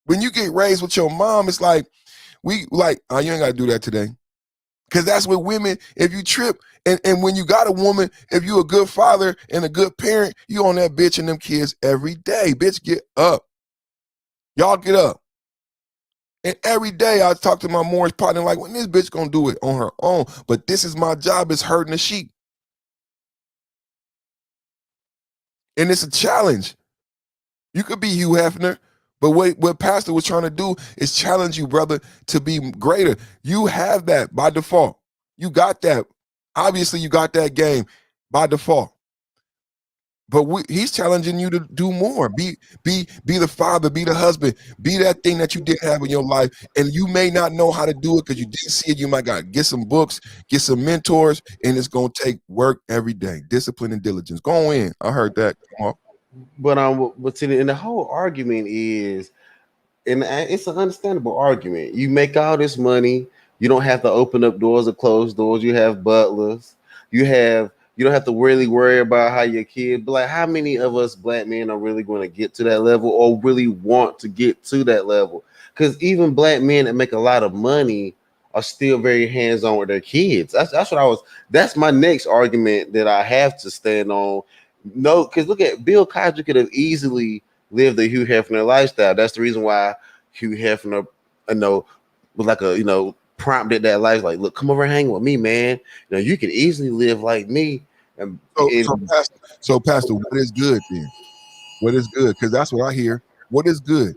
When you get raised with your mom, it's like, you ain't got to do that today. Because that's what women, if you trip, and when you got a woman, if you a good father and a good parent, you on that bitch and them kids every day. Bitch, get up. Y'all get up. And every day I talk to my Morris partner like, when this bitch gonna do it on her own? But this is my job, is herding the sheep. And it's a challenge. You could be Hugh Hefner, but what Pastor was trying to do is challenge you, brother, to be greater. You have that by default. You got that. Obviously, you got that game by default. But he's challenging you to do more. Be the father, be the husband, be that thing that you didn't have in your life. And you may not know how to do it because you didn't see it. You might got to get some books, get some mentors, and it's going to take work every day. Discipline and diligence. Go in. I heard that. Come on. But see, and the whole argument is, and it's an understandable argument. You make all this money, you don't have to open up doors or close doors. You have butlers. You don't have to really worry about how your kid. But like, how many of us black men are really going to get to that level or really want to get to that level? Because even black men that make a lot of money are still very hands-on with their kids. That's my next argument that I have to stand on. No, because look at Bill Cosby could have easily lived the Hugh Hefner lifestyle. That's the reason why Hugh Hefner, was like prompted that life. Like, look, come over and hang with me, man. You can easily live like me. So, Pastor, what is good then? What is good? Because that's what I hear. What is good?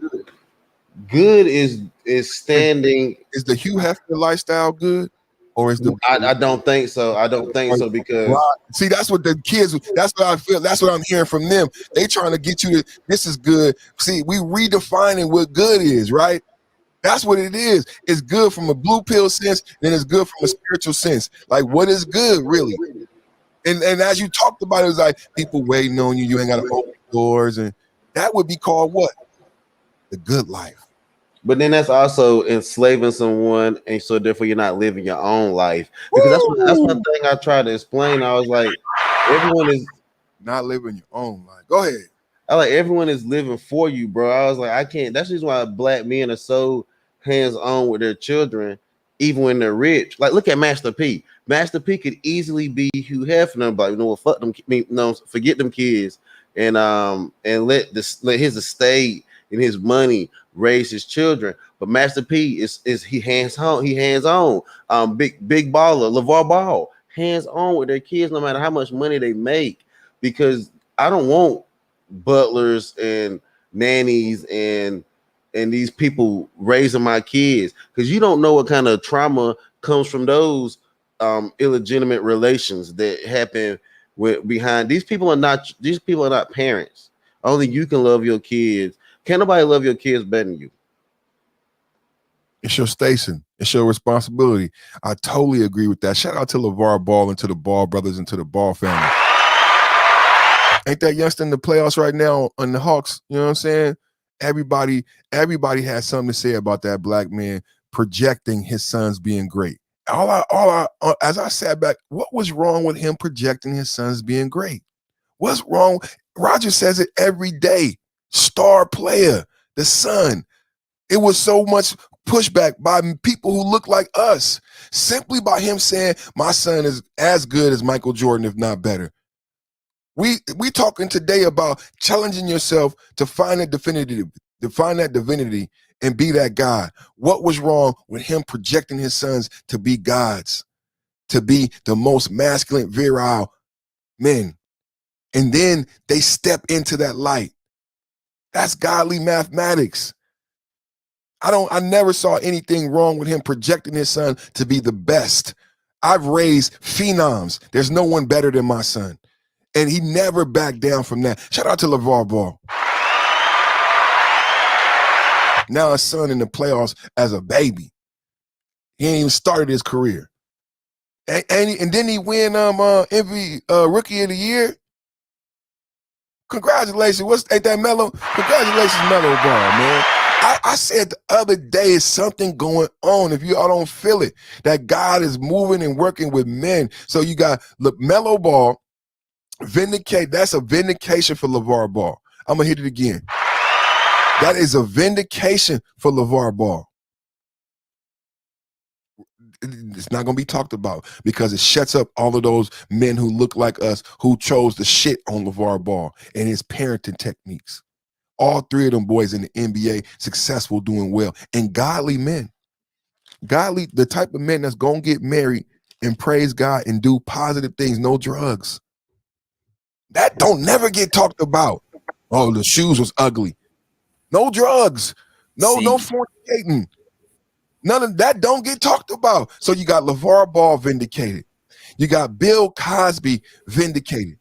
Good is standing. Is the Hugh Hefner lifestyle good? Or is the I don't think so. I don't think so because see, that's what the kids. That's what I feel. That's what I'm hearing from them. They trying to get you to. This is good. See, we redefining what good is, right? That's what it is. It's good from a blue pill sense, then it's good from a spiritual sense. Like, what is good, really? And as you talked about, it was like people waiting on you. You ain't got to open doors, and that would be called what? The good life. But then that's also enslaving someone, and so therefore you're not living your own life. Because that's one thing I tried to explain. I was like, everyone is not living your own life. Go ahead. Everyone is living for you, bro. I was like, I can't. That's the reason why black men are so hands-on with their children, even when they're rich. Like, look at Master P. Master P could easily be Hugh Hefner, but fuck them, forget them kids, and let his estate and his money raise his children. But Master P is he hands-on. He hands-on. Big baller, LeVar Ball, hands-on with their kids, no matter how much money they make. Because I don't want butlers and nannies and these people raising my kids, because you don't know what kind of trauma comes from those illegitimate relations that happen behind. These people are not parents. Only you can love your kids. Can't nobody love your kids better than you. It's your station. It's your responsibility. I totally agree with that. Shout out to LeVar Ball and to the Ball brothers and to the Ball family. Ain't that youngster in the playoffs right now on the Hawks? You know what I'm saying? Everybody has something to say about that black man projecting his sons being great. As I sat back, what was wrong with him projecting his sons being great? What's wrong? Roger says it every day. Star player, the son. It was so much pushback by people who look like us, simply by him saying, my son is as good as Michael Jordan, if not better. We talking today about challenging yourself to find that divinity and be that God? What was wrong with him projecting his sons to be gods, to be the most masculine, virile men? And then they step into that light. That's godly mathematics. I never saw anything wrong with him projecting his son to be the best. I've raised phenoms. There's no one better than my son. And he never backed down from that. Shout out to LeVar Ball. Now a son in the playoffs as a baby. He ain't even started his career. And then he win Rookie of the Year. Congratulations. Ain't that Melo? Congratulations, Melo Ball, man. I said the other day, is something going on. If you all don't feel it, that God is moving and working with men. So you got Melo Ball, vindicate. That's a vindication for LeVar Ball. I'm going to hit it again. That is a vindication for LeVar Ball. It's not going to be talked about because it shuts up all of those men who look like us who chose to shit on LeVar Ball and his parenting techniques. All three of them boys in the NBA, successful, doing well, and godly men. Godly, the type of men that's going to get married and praise God and do positive things, no drugs. That don't never get talked about. Oh, the shoes was ugly. No drugs. No fornicating. None of that don't get talked about. So you got LeVar Ball vindicated. You got Bill Cosby vindicated.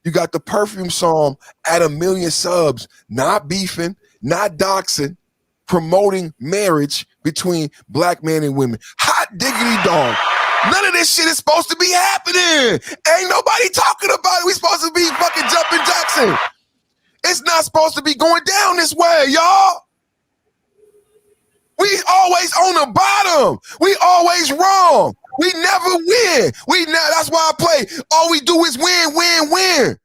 You got the Perfume song at 1 million subs, not beefing, not doxing, promoting marriage between black men and women. Hot diggity dog. None of this shit is supposed to be happening. Ain't nobody talking about it. We supposed to be fucking jumping Jackson. It's not supposed to be going down this way, y'all. We always on the bottom. We always wrong. We never win. That's why I play. All we do is win, win, win.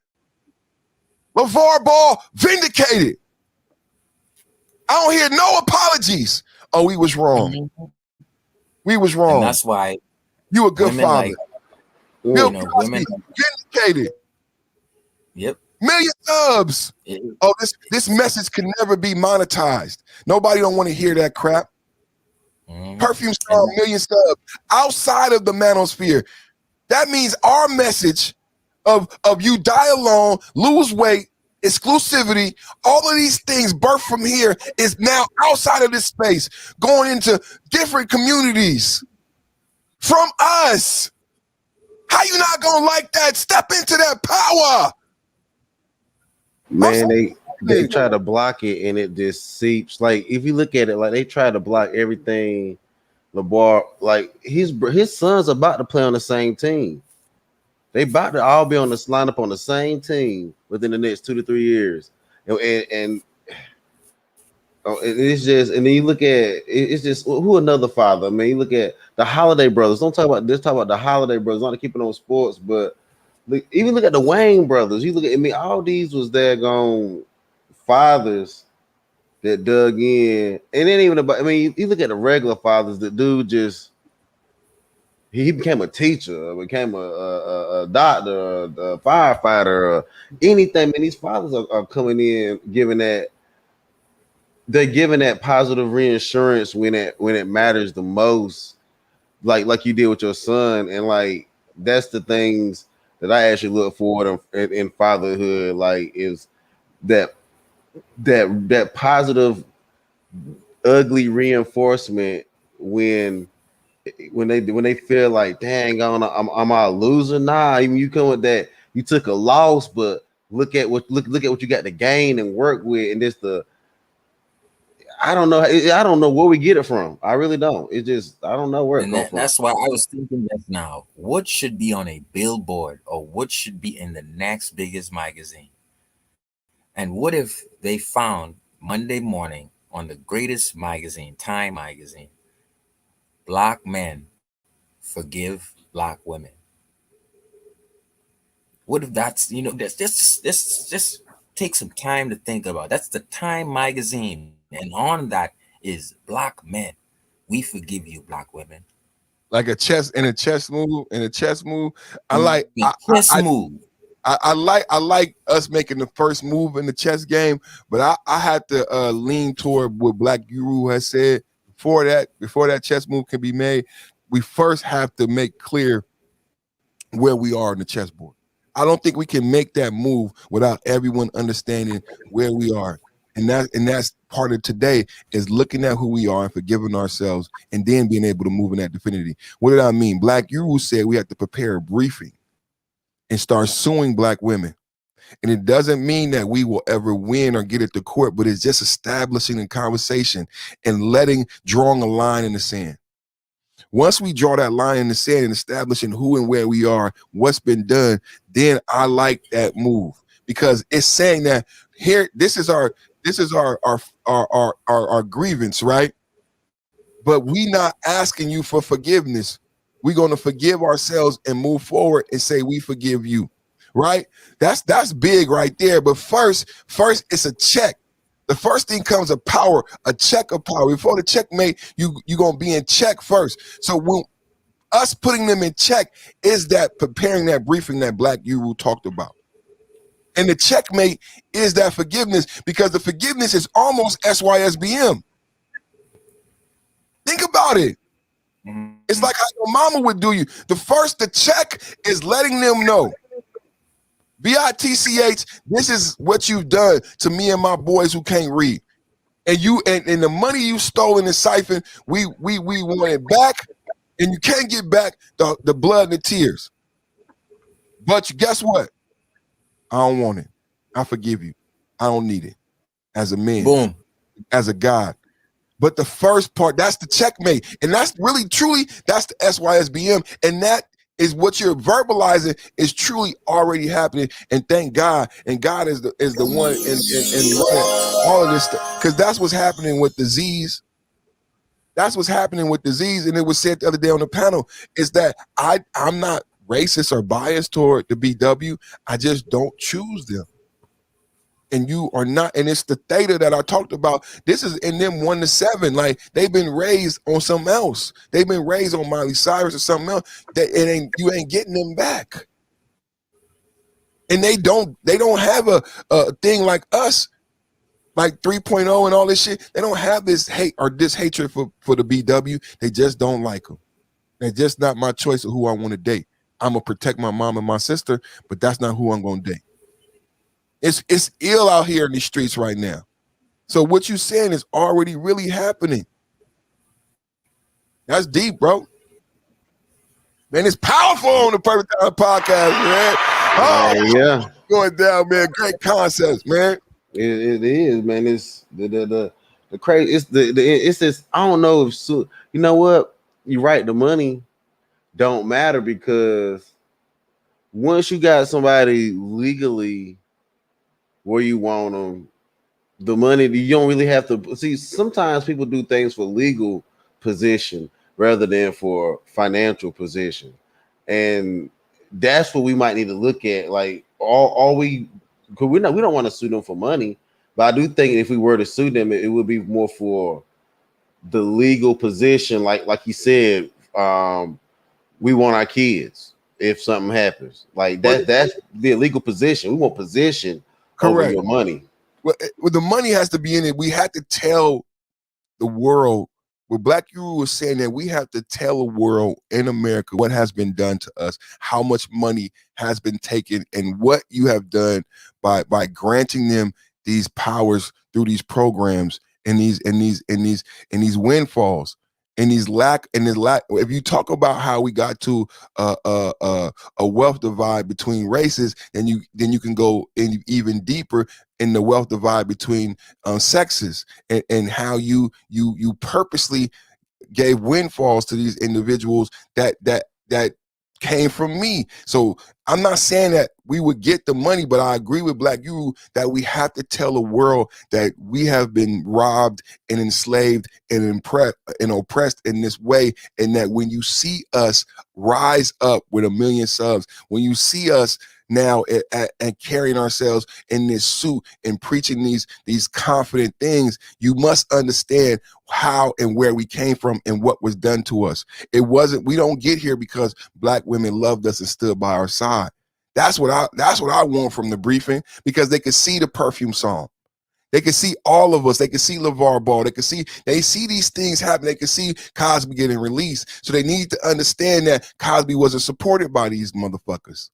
LeVar Ball vindicated. I don't hear no apologies. Oh, we was wrong. We was wrong. And that's why you a good father. Bill Cosby vindicated. Yep. 1 million subs. Oh, this message can never be monetized. Nobody don't want to hear that crap. Perfume star 1 million subs outside of the manosphere. That means our message of you die alone, lose weight, exclusivity, all of these things birthed from here is now outside of this space, going into different communities from us. How you not gonna like that? Step into that power. Man, they try to block it and it just seeps. Like if you look at it, like they try to block everything. LeVar, like his son's about to play on the same team. They about to all be on this lineup on the same team within the next 2 to 3 years, and it's just. And then you look at it's just who another father. I mean, you look at the Holiday brothers. Don't talk about this. Talk about the Holiday brothers. Not to keep it on sports, but even look at the Wayne brothers. You look at, I mean, all these was daggone fathers that dug in, and then even about. I mean, you look at the regular fathers. The dude just. He became a teacher, became a doctor, a firefighter, anything. And these fathers are coming in, giving that positive reinsurance when it matters the most, like you did with your son. And like that's the things that I actually look forward in fatherhood. Like is that positive, ugly reinforcement when they feel like, dang, I'm a loser. Nah, even you come with that, you took a loss, but look at what you got to gain and work with, and I don't know where we get it from. I really don't. It just I don't know where it comes from. That's why I was thinking just now, what should be on a billboard or what should be in the next biggest magazine? And what if they found Monday morning on the greatest magazine, Time magazine, Black men forgive black women? What if that's, just take some time to think about. That's the Time magazine, and on that is Black men, we forgive you, black women. Like a chess move. I move. I like us making the first move in the chess game, but I had to lean toward what Black Guru has said. Before that chess move can be made, we first have to make clear where we are on the chessboard. I don't think we can make that move without everyone understanding where we are. And that's part of today is looking at who we are and forgiving ourselves and then being able to move in that definity. What did I mean? Black Guru said we have to prepare a briefing and start suing Black women. And it doesn't mean that we will ever win or get it to court, but it's just establishing a conversation and drawing a line in the sand. Once we draw that line in the sand and establishing who and where we are, what's been done, then I like that move because it's saying that here, this is our grievance, right? But we not asking you for forgiveness. We're going to forgive ourselves and move forward and say we forgive you, right? That's big right there. But first it's a check. The first thing comes a power, a check of power. Before the checkmate, you're going to be in check first. So when us putting them in check is that preparing that briefing that Black Guru talked about. And the checkmate is that forgiveness because the forgiveness is almost SYSBM. Think about it. It's like how your mama would do you. The check is letting them know. BITCH, this is what you've done to me and my boys who can't read. And you and the money you stole in the siphon, we want it back, and you can't get back the blood and the tears. But guess what? I don't want it. I forgive you. I don't need it. As a man. Boom. As a God. But the first part, that's the checkmate. And that's really, truly, that's the SYSBM. And that is what you're verbalizing is truly already happening. And thank God. And God is the one in running all of this stuff. Because that's what's happening with disease. That's what's happening with disease. And it was said the other day on the panel, is that I'm not racist or biased toward the BW. I just don't choose them. And you are not, and it's the theta that I talked about. This is in them 1 to 7. Like they've been raised on something else. They've been raised on Miley Cyrus or something else. That you ain't getting them back. And they don't have a thing like us, like 3.0 and all this shit. They don't have this hate or this hatred for the BW. They just don't like them. They're just not my choice of who I want to date. I'm gonna protect my mom and my sister, but that's not who I'm gonna date. It's ill out here in these streets right now. So what you're saying is already really happening. That's deep, bro. Man, it's powerful on the Perfect Time podcast, man. Oh, yeah, going down, man. Great concepts, man. It is, man. It's the crazy. It's this. I don't know if you know what. You're right. The money don't matter because once you got somebody legally where you want them, the money, you don't really have to see. Sometimes people do things for legal position rather than for financial position, and that's what we might need to look at. Like, all we, because we don't want to sue them for money, but I do think if we were to sue them, it would be more for the legal position. Like you said, we want our kids if something happens. Like that's the legal position. We want position. Correct. Over your money. Well, the money has to be in it. We have to tell the world. What Black Guru was saying that we have to tell the world in America what has been done to us, how much money has been taken, and what you have done by granting them these powers through these programs and these windfalls. And these lack. If you talk about how we got to a wealth divide between races, then you can go in even deeper in the wealth divide between sexes, and how you purposely gave windfalls to these individuals that came from me. So I'm not saying that we would get the money, but I agree with Black Guru that we have to tell the world that we have been robbed and enslaved and oppressed in this way. And that when you see us rise up with 1 million subs, when you see us now and carrying ourselves in this suit and preaching these confident things, you must understand how and where we came from and what was done to us. We don't get here because Black women loved us and stood by our side. That's what I want from the briefing, because they could see the perfume song. They can see all of us. They can see LeVar Ball. They see these things happen. They can see Cosby getting released. So they need to understand that Cosby wasn't supported by these motherfuckers.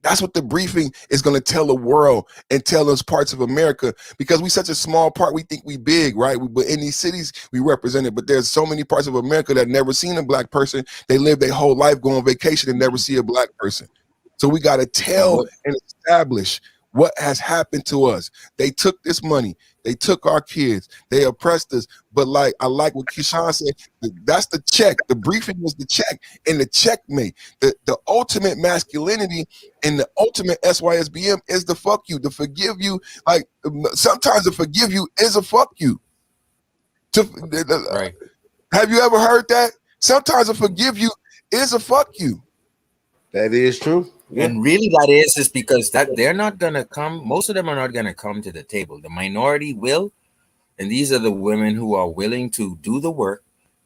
That's what the briefing is going to tell the world and tell us parts of America, because we such a small part. We think we big, right? But in these cities, we represent it. But there's so many parts of America that never seen a black person. They live their whole life, go on vacation, and never see a black person. So we got to And tell what and establish what has happened to us. They took this money. They took our kids. They oppressed us. But I like what Keyshawn said. That's the check. The briefing was the check and the checkmate. The ultimate masculinity and the ultimate SYSBM is the fuck you, the forgive you. Like, sometimes the forgive you is a fuck you. right. Have you ever heard that? Sometimes a forgive you is a fuck you. That is true. Yeah. And really, that is because that they're not gonna come. Most of them are not gonna come to the table. The minority will, and these are the women who are willing to do the work,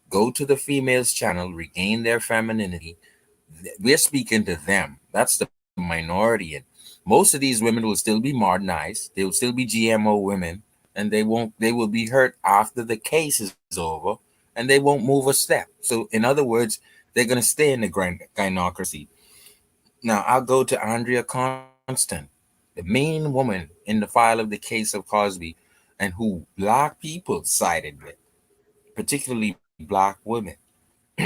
go to the females' channel, regain their femininity. We're speaking to them. That's the minority, and most of these women will still be modernized. They will still be GMO women, and they won't. They will be hurt after the case is over, and they won't move a step. So, in other words, they're gonna stay in the gynocracy. Now, I'll go to Andrea Constant, the main woman in the file of the case of Cosby, and who black people sided with, particularly black women.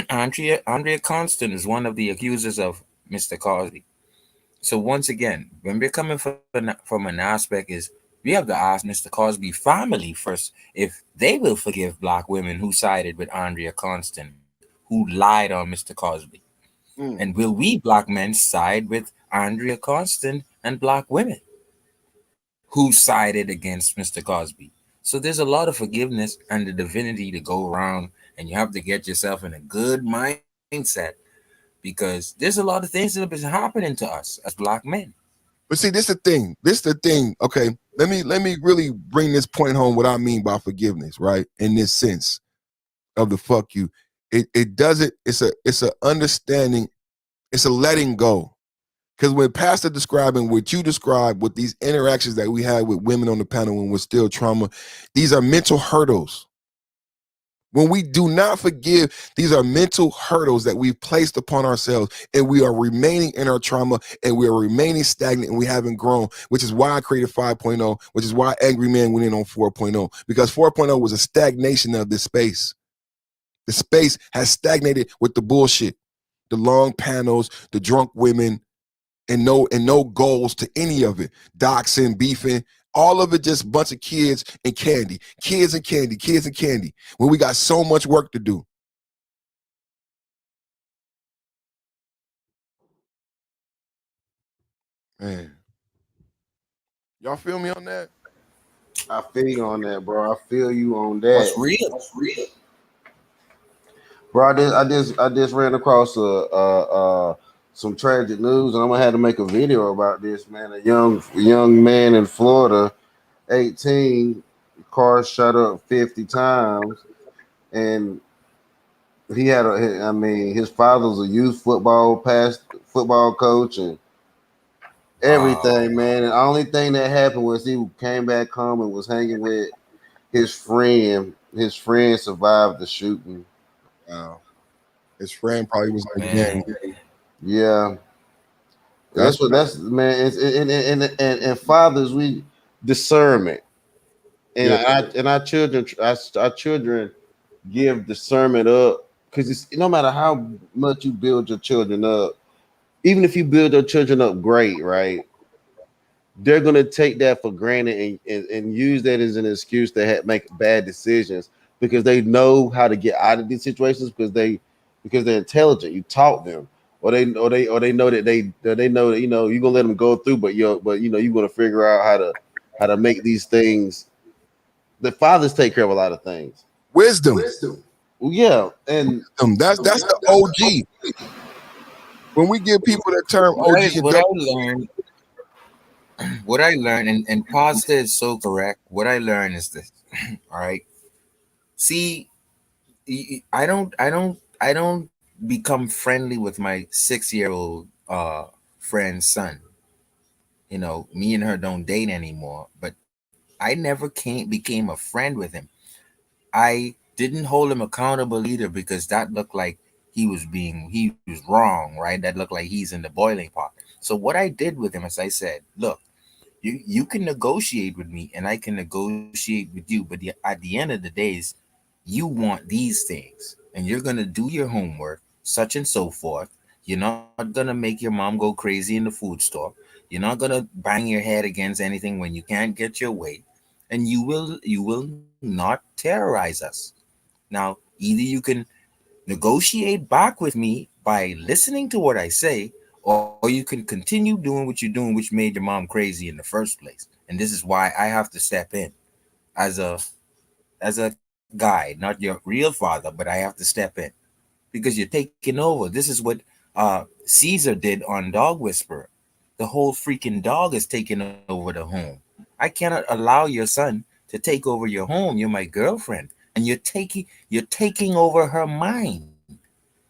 Andrea Constant is one of the accusers of Mr. Cosby. So once again, when we're coming from an aspect is we have to ask Mr. Cosby family first if they will forgive black women who sided with Andrea Constant, who lied on Mr. Cosby. And Mm. will we black men side with Andrea Constant and black women who sided against Mr. Cosby? So there's a lot of forgiveness and the divinity to go around, and you have to get yourself in a good mindset because there's a lot of things that have been happening to us as black men. But see, this the thing. This the thing. Okay, let me really bring this point home. What I mean by forgiveness, right? In this sense of the fuck you, it doesn't. It's a understanding. It's a letting go. Because when Pastor describing what you described with these interactions that we had with women on the panel when we're still trauma, these are mental hurdles. When we do not forgive, these are mental hurdles that we've placed upon ourselves, and we are remaining in our trauma, and we are remaining stagnant, and we haven't grown, which is why I created 5.0, which is why Angry Man went in on 4.0, because 4.0 was a stagnation of this space. The space has stagnated with the bullshit, the long panels, the drunk women, and no goals to any of it. Doxing, beefing, all of it just a bunch of kids and candy. Kids and candy, kids and candy. When we got so much work to do. Man. Y'all feel me on that? I feel you on that, bro. I feel you on What's that, real? bro. I just ran across some tragic news, and I'm gonna have to make a video about this, man. A young man in Florida, 18, car shut up 50 times, and he had a. I mean, his father's a youth football coach, and everything, Wow. man. And the only thing that happened was he came back home and was hanging with his friend. His friend survived the shooting. Wow. His friend probably was like, Man. man, Yeah, that's that's man. And fathers, we discernment, and yeah. our children give discernment up, because it's no matter how much you build your children up, even if you build your children up great, right? They're gonna take that for granted, and use that as an excuse to make bad decisions, because they know how to get out of these situations, because they're intelligent. You taught them, or they know that they know that you're gonna let them go through, but you're gonna figure out how to make these things. The fathers take care of a lot of things. Wisdom. Well, yeah, and That's the OG. When we give people that term What OG I and what I learned, what I learned, and Pasta is so correct. What I learned is this. All right. See, I don't become friendly with my 6-year-old friend's son. Me and her don't date anymore, but I never became a friend with him. I didn't hold him accountable either because that looked like he was wrong, right? That looked like he's in the boiling pot. So what I did with him is I said, look, you can negotiate with me and I can negotiate with you, but at the end of the days, you want these things and you're gonna do your homework, such and so forth. You're not gonna make your mom go crazy in the food store. You're not gonna bang your head against anything when you can't get your way, and you will not terrorize us. Now, either you can negotiate back with me by listening to what I say, or you can continue doing what you're doing, which made your mom crazy in the first place. And this is why I have to step in as a guide, not your real father, but I have to step in because you're taking over. This is what Caesar did on Dog Whisperer. The whole freaking dog is taking over the home. I cannot allow your son to take over your home. You're my girlfriend, and you're taking over her mind.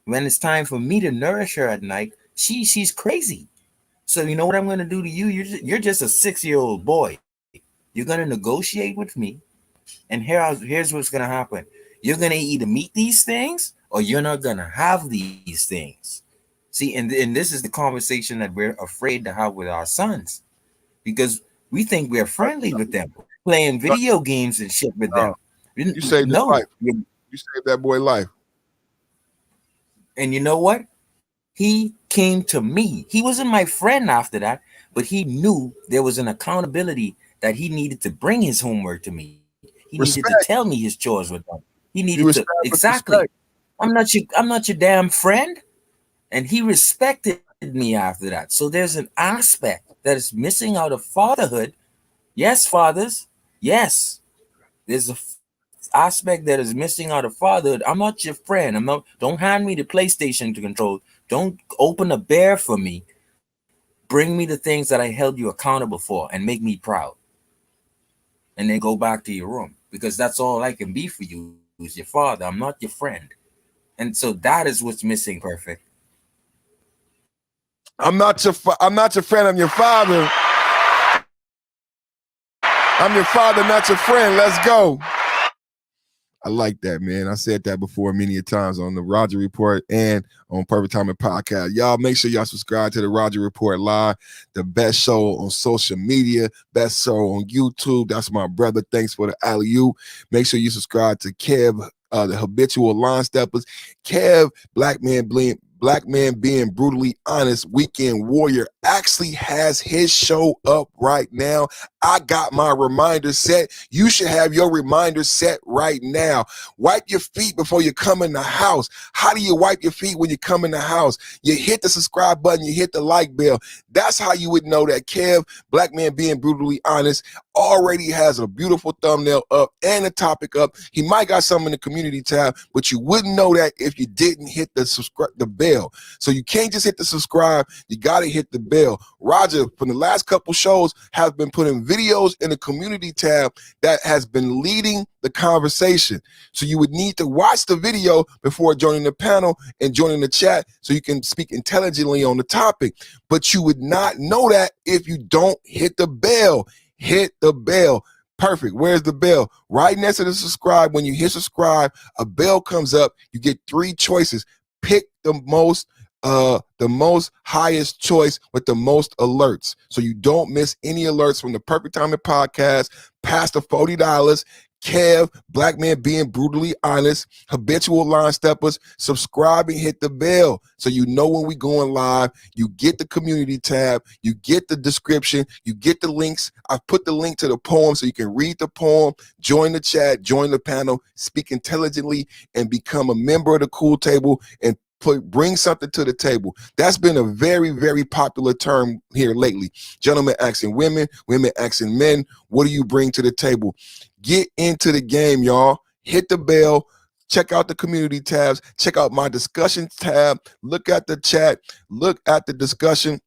When it's time for me to nourish her at night, she's crazy. So you know what I'm gonna do to you? You're just a 6-year-old boy. You're gonna negotiate with me, and here's what's gonna happen. You're gonna either meet these things or you're not gonna have these things. See, and this is the conversation that we're afraid to have with our sons because we think we're friendly with them, playing video games and shit with them. You saved his No, life. You saved that boy life. and you know what? He came to me. He wasn't my friend after that, but he knew there was an accountability that he needed to bring his homework to me. He needed to tell Respect. me his chores were done. He needed You to respect with exactly. respect. I'm not your damn friend. And he respected me after that. So there's an aspect that is missing out of fatherhood. Yes, fathers. Yes. There's a aspect that is missing out of fatherhood. I'm not your friend. Don't hand me the PlayStation to control. Don't open a bear for me. Bring me the things that I held you accountable for and make me proud. And then go back to your room. Because that's all I can be for you is your father. I'm not your friend. And so that is what's missing, perfect. I'm not your friend. I'm your father. I'm your father, not your friend. Let's go. I like that, man. I said that before many a times on the Roger Report and on Perfect Timing Podcast. Y'all make sure y'all subscribe to the Roger Report Live, the best show on social media, best show on YouTube. That's my brother. Thanks for the alley-oop. Make sure you subscribe to Kev, the Habitual Line Steppers. Kev, Black Man Being Brutally Honest, Weekend Warrior, actually has his show up right now. I got my reminder set. You should have your reminder set right now. Wipe your feet before you come in the house. How do you wipe your feet when you come in the house? You hit the subscribe button, you hit the like bell. That's how you would know that Kev, Black Man Being Brutally Honest, already has a beautiful thumbnail up and a topic up. He might got some in the community tab, but you wouldn't know that if you didn't hit the bell. So you can't just hit the subscribe, you gotta hit the bell. Roger, from the last couple shows, has been putting videos in the community tab that has been leading the conversation. So you would need to watch the video before joining the panel and joining the chat so you can speak intelligently on the topic. But you would not know that if you don't hit the bell. Hit the bell. Perfect. Where's the bell? Right next to the subscribe. When you hit subscribe, a bell comes up. You get 3 choices. Pick the most highest choice with the most alerts, so you don't miss any alerts from the Perfect Timing Podcast, past the $40. Kev, Black Man Being Brutally Honest, Habitual Line Steppers. Subscribe and hit the bell so you know when we going live. You get the community tab, you get the description, you get the links. I've put the link to the poem so you can read the poem, join the chat, join the panel, speak intelligently, and become a member of the Cool Table and bring something to the table. That's been a very, very popular term here lately. Gentlemen asking women, women asking men, what do you bring to the table? Get into the game, y'all. Hit the bell. Check out the community tabs. Check out my discussion tab. Look at the chat. Look at the discussion.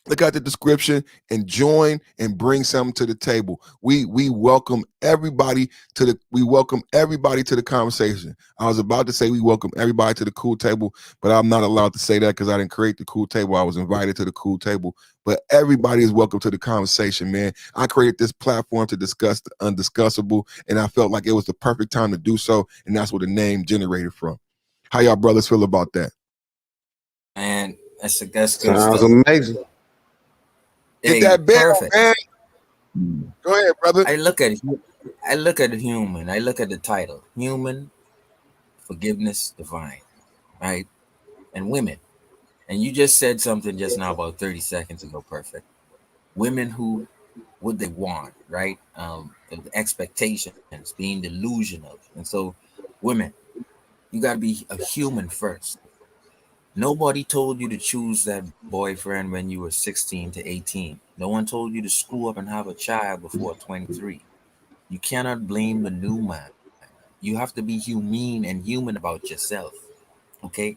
Look at the description and join and bring something to the table. We welcome everybody to the conversation. I was about to say we welcome everybody to the cool table, but I'm not allowed to say that because I didn't create the cool table. I was invited to the cool table. But everybody is welcome to the conversation, man. I created this platform to discuss the undiscussable, and I felt like it was the perfect time to do so, and that's where the name generated from. How y'all brothers feel about that? And that's good Sounds stuff. amazing. Get Hey, that bell, perfect. man. Go ahead, brother. I look at human. I look at the title, human forgiveness divine, right? And women. And you just said something just now about 30 seconds ago, perfect. Women who what they want, right? The expectations, being delusional. And so women, you gotta be a human first. Nobody told you to choose that boyfriend when you were 16 to 18. No one told you to screw up and have a child before 23. You cannot blame the new man. You have to be humane and human about yourself. Okay?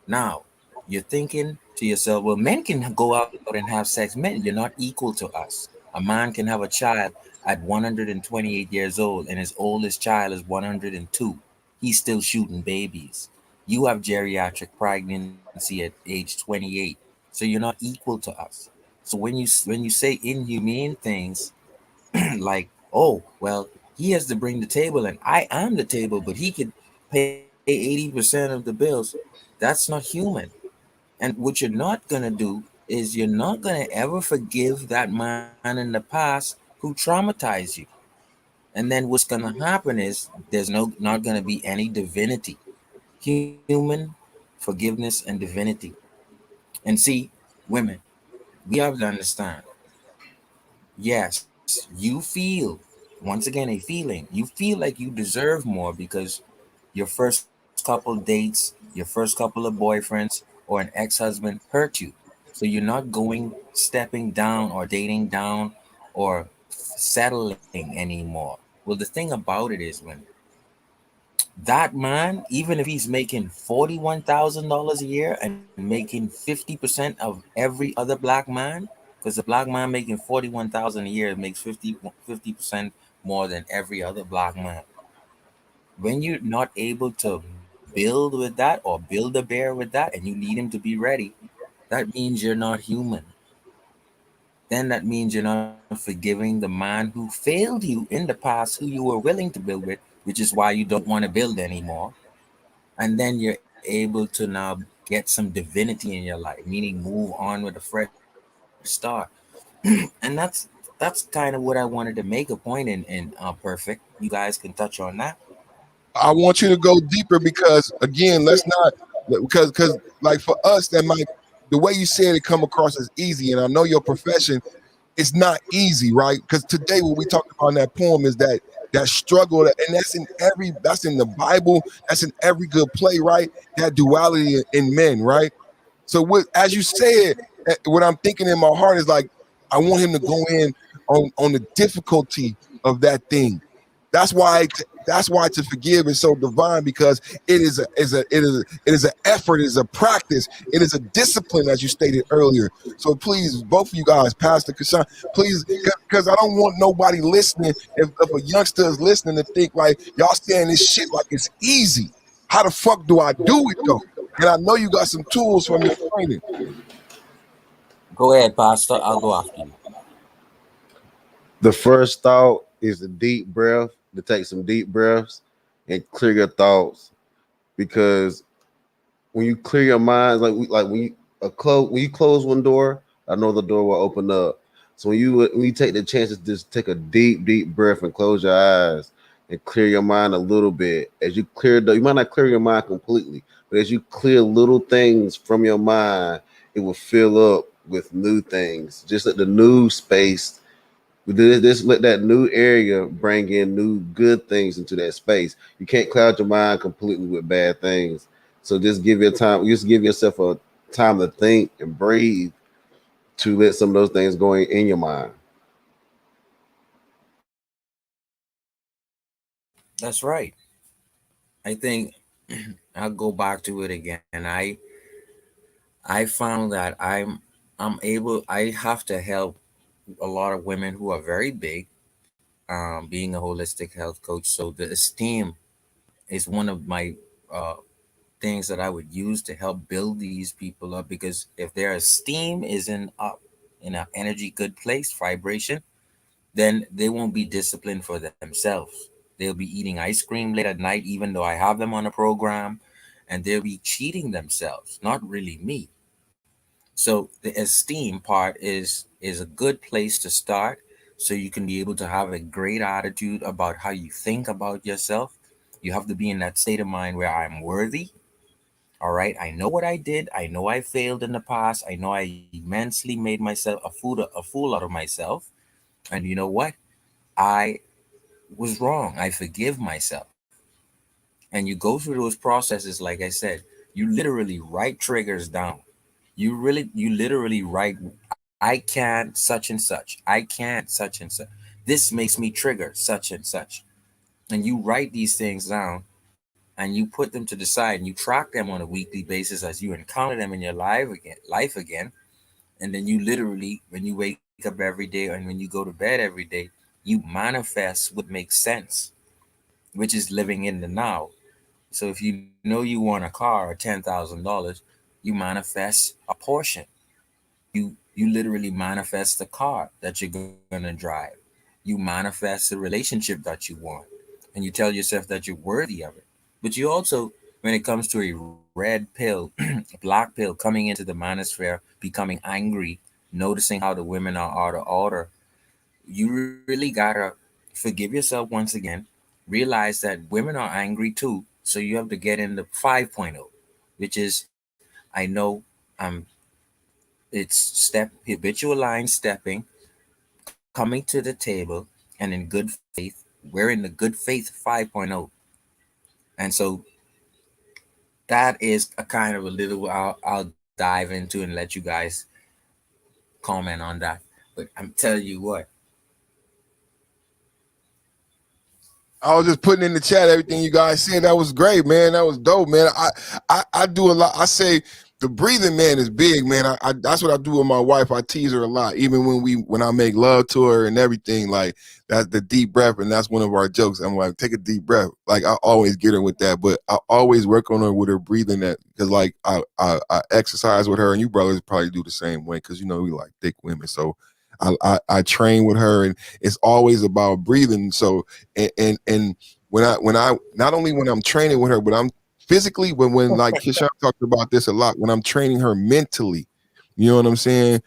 Now, you're thinking to yourself, well, men can go out and have sex. Men, you're not equal to us. A man can have a child at 128 years old, and his oldest child is 102. He's still shooting babies. You have geriatric pregnancy at age 28, so you're not equal to us. So when you say inhumane things, like, oh, well, he has to bring the table and I am the table, but he could pay 80% of the bills. That's not human. And what you're not going to do is you're not going to ever forgive that man in the past who traumatized you. And then what's going to happen is there's not going to be any divinity. Human forgiveness and divinity. And see, women, we have to understand, yes, you feel, once again, a feeling. You feel like you deserve more because your first couple dates, your first couple of boyfriends, or an ex-husband hurt you. So you're not going stepping down or dating down or settling anymore. Well, the thing about it is when that man, even if he's making $41,000 a year and making 50% of every other black man, because the black man making 41,000 a year makes 50% more than every other black man. When you're not able to build with that or build a bear with that and you need him to be ready, that means you're not human. Then that means you're not forgiving the man who failed you in the past, who you were willing to build with, which is why you don't want to build anymore. And then you're able to now get some divinity in your life, meaning move on with a fresh start. And that's kind of what I wanted to make a point in perfect. You guys can touch on that. I want you to go deeper because again, let's not because like for us that might the way you said it come across as easy, and I know your profession it's not easy, right? Because today what we talked about in that poem is that struggle, and that's in the Bible, that's in every good play, right? That duality in men, right? So as you said, what I'm thinking in my heart is like I want him to go in on the difficulty of that thing. That's why to forgive is so divine because it is an effort, it is a practice, it is a discipline, as you stated earlier. So please, both of you guys, Pastor Kashan, please, because I don't want nobody listening. If a youngster is listening to think like y'all saying this shit like it's easy. How the fuck do I do it though? And I know you got some tools from your training. Go ahead, Pastor. I'll go after you. The first thought is a deep breath, to take some deep breaths and clear your thoughts. Because when you clear your mind, like when you close one door, another door will open up. So when you take the chance to just take a deep breath and close your eyes and clear your mind a little bit. As you you might not clear your mind completely, but as you clear little things from your mind, it will fill up with new things. Just let the new space, this let that new area bring in new good things into that space. You can't cloud your mind completely with bad things. So just give yourself a time to think and breathe to let some of those things go in your mind. That's right. I think I'll go back to it again. I found that I have to help a lot of women who are very big, being a holistic health coach. So the esteem is one of my uh, things that I would use to help build these people up, because if their esteem isn't up in an energy good place, vibration, then they won't be disciplined for themselves. They'll be eating ice cream late at night, even though I have them on a program, and they'll be cheating themselves, not really me. So the esteem part is a good place to start, so you can be able to have a great attitude about how you think about yourself. You have to be in that state of mind where I'm worthy. All right, I know what I did. I know I failed in the past. I know I immensely made myself a fool out of myself. And you know what? I was wrong. I forgive myself. And you go through those processes, like I said, you literally write triggers down. You literally write, I can't such and such. I can't such and such. This makes me trigger such and such. And you write these things down, and you put them to the side, and you track them on a weekly basis as you encounter them in your life again. And then you literally, when you wake up every day and when you go to bed every day, you manifest what makes sense, which is living in the now. So if you know you want a car at $10,000, you manifest a portion. You literally manifest the car that you're gonna drive. You manifest the relationship that you want, and you tell yourself that you're worthy of it. But you also, when it comes to a red pill, a black pill, coming into the manosphere, becoming angry, noticing how the women are out of order, you really gotta forgive yourself once again. Realize that women are angry too, so you have to get in the 5.0, which is, I know I'm it's step habitual line stepping, coming to the table, and in good faith. We're in the good faith 5.0. And so that is a kind of a little, I'll dive into and let you guys comment on that. But I'm telling you what, I was just putting in the chat everything you guys said. That was great, man. That was dope, man. I do a lot. I say the breathing, man, is big, man. I that's what I do with my wife. I tease her a lot, even when I make love to her and everything. Like that's the deep breath, and that's one of our jokes. I'm like, take a deep breath. Like I always get her with that, but I always work on her with her breathing. That because like I exercise with her, and you brothers probably do the same way because you know we like thick women, so. I train with her, and it's always about breathing. So and when I not only when I'm training with her, but I'm physically when like Kishan talked about this a lot, when I'm training her mentally, you know what I'm saying?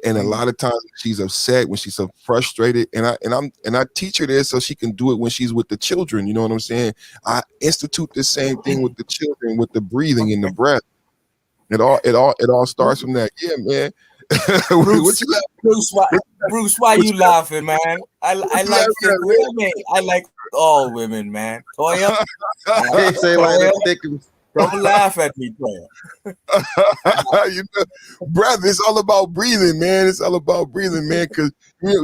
And a lot of times she's upset, when she's so frustrated, and I teach her this so she can do it when she's with the children. You know what I'm saying? I institute the same thing with the children, with the breathing and the breath. It all starts from that. Yeah, man. Bruce, What you Bruce, why, Bruce, why what you you, laughing, man? what I you like thick laughing women. I like all women, man. Toya, They say like Toya, the thickest. don't laugh at me, Toya. you know, breath. It's all about breathing, man. It's all about breathing, man. Because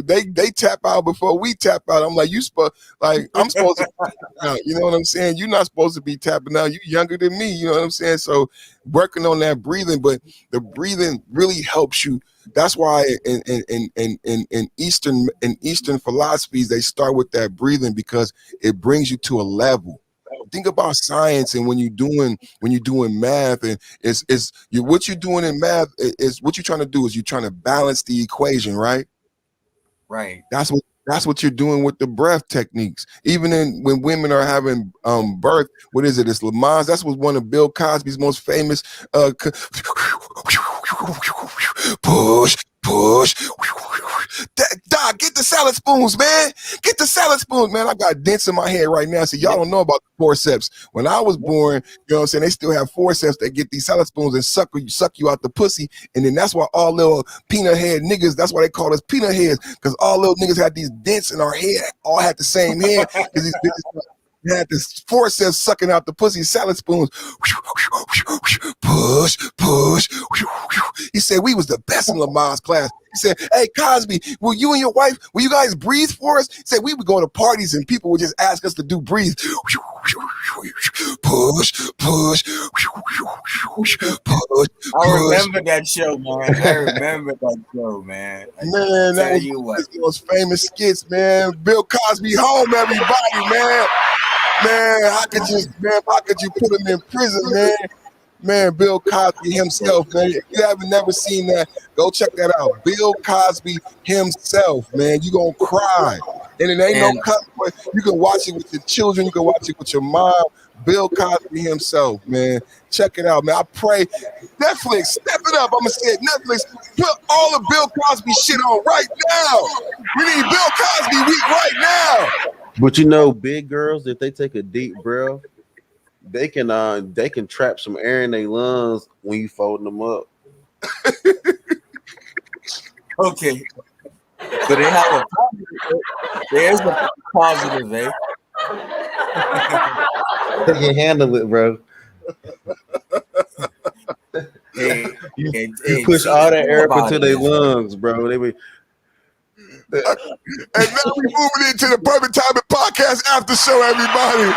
they tap out before we tap out. I'm like, I'm supposed to be tapping out. You know what I'm saying? You're not supposed to be tapping out. You younger than me. You know what I'm saying? So working on that breathing, but the breathing really helps you. That's why in Eastern philosophies they start with that breathing because it brings you to a level. Think about science, and when you're doing math, and it's you what you're doing in math is what you're trying to do is you're trying to balance the equation, right? Right. That's what you're doing with the breath techniques. Even when women are having birth, what is it? It's Lamaze. That's what one of Bill Cosby's most famous push, push. Doc, get the salad spoons, man. Get the salad spoons, man. I got dents in my head right now. So y'all don't know about the forceps. When I was born, you know what I'm saying, they still have forceps that get these salad spoons and suck you out the pussy. And then that's why all little peanut head niggas, that's why they call us peanut heads, because all little niggas had these dents in our head, all had the same head. Because these bitches had this forceps sucking out the pussy salad spoons. Push, push. He said we was the best in Lamont's class. He said, hey, Cosby, will you and your wife, will you guys breathe for us? He said we would go to parties and people would just ask us to do breathe. Push, push, push. I remember that show, man. I remember that show, man. Man, that was one of the most famous skits, man. Bill Cosby home, everybody, man. Man, how could you put him in prison, man? Man, Bill Cosby himself, man. If you haven't never seen that, go check that out. Bill Cosby himself, man. You gonna cry. And it ain't no cut. You can watch it with your children. You can watch it with your mom. Bill Cosby himself, man. Check it out, man. I pray Netflix, step it up. I'm gonna say it. Netflix, put all the Bill Cosby shit on right now. We need Bill Cosby week right now. But you know, big girls, if they take a deep breath, they can trap some air in their lungs when you folding them up. Okay. So they have a positive. There's a positive, eh? They can handle it, bro. You push all that air up into their lungs, bro. They be. And now we're moving into the Perfect Timing Podcast after show, everybody.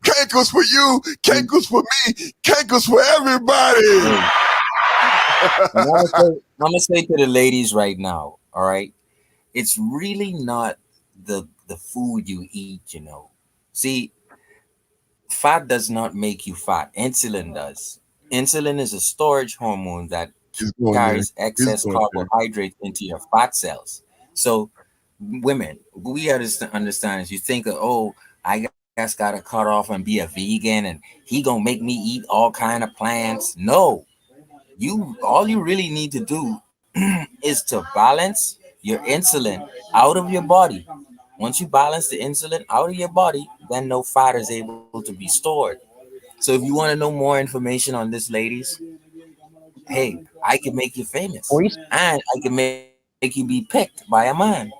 Cankles for you, cankles for me, cankles for everybody. I'm gonna say to the ladies right now, all right, it's really not the food you eat, you know. See, fat does not make you fat. Insulin does. Insulin is a storage hormone that carries excess carbohydrates into your fat cells. So, women, we have to understand is you think, oh, I guess gotta cut off and be a vegan, and he gonna make me eat all kind of plants. No, all you really need to do is to balance your insulin out of your body. Once you balance the insulin out of your body, then no fat is able to be stored. So if you want to know more information on this, ladies, hey, I can make you famous, and I can make you be picked by a man,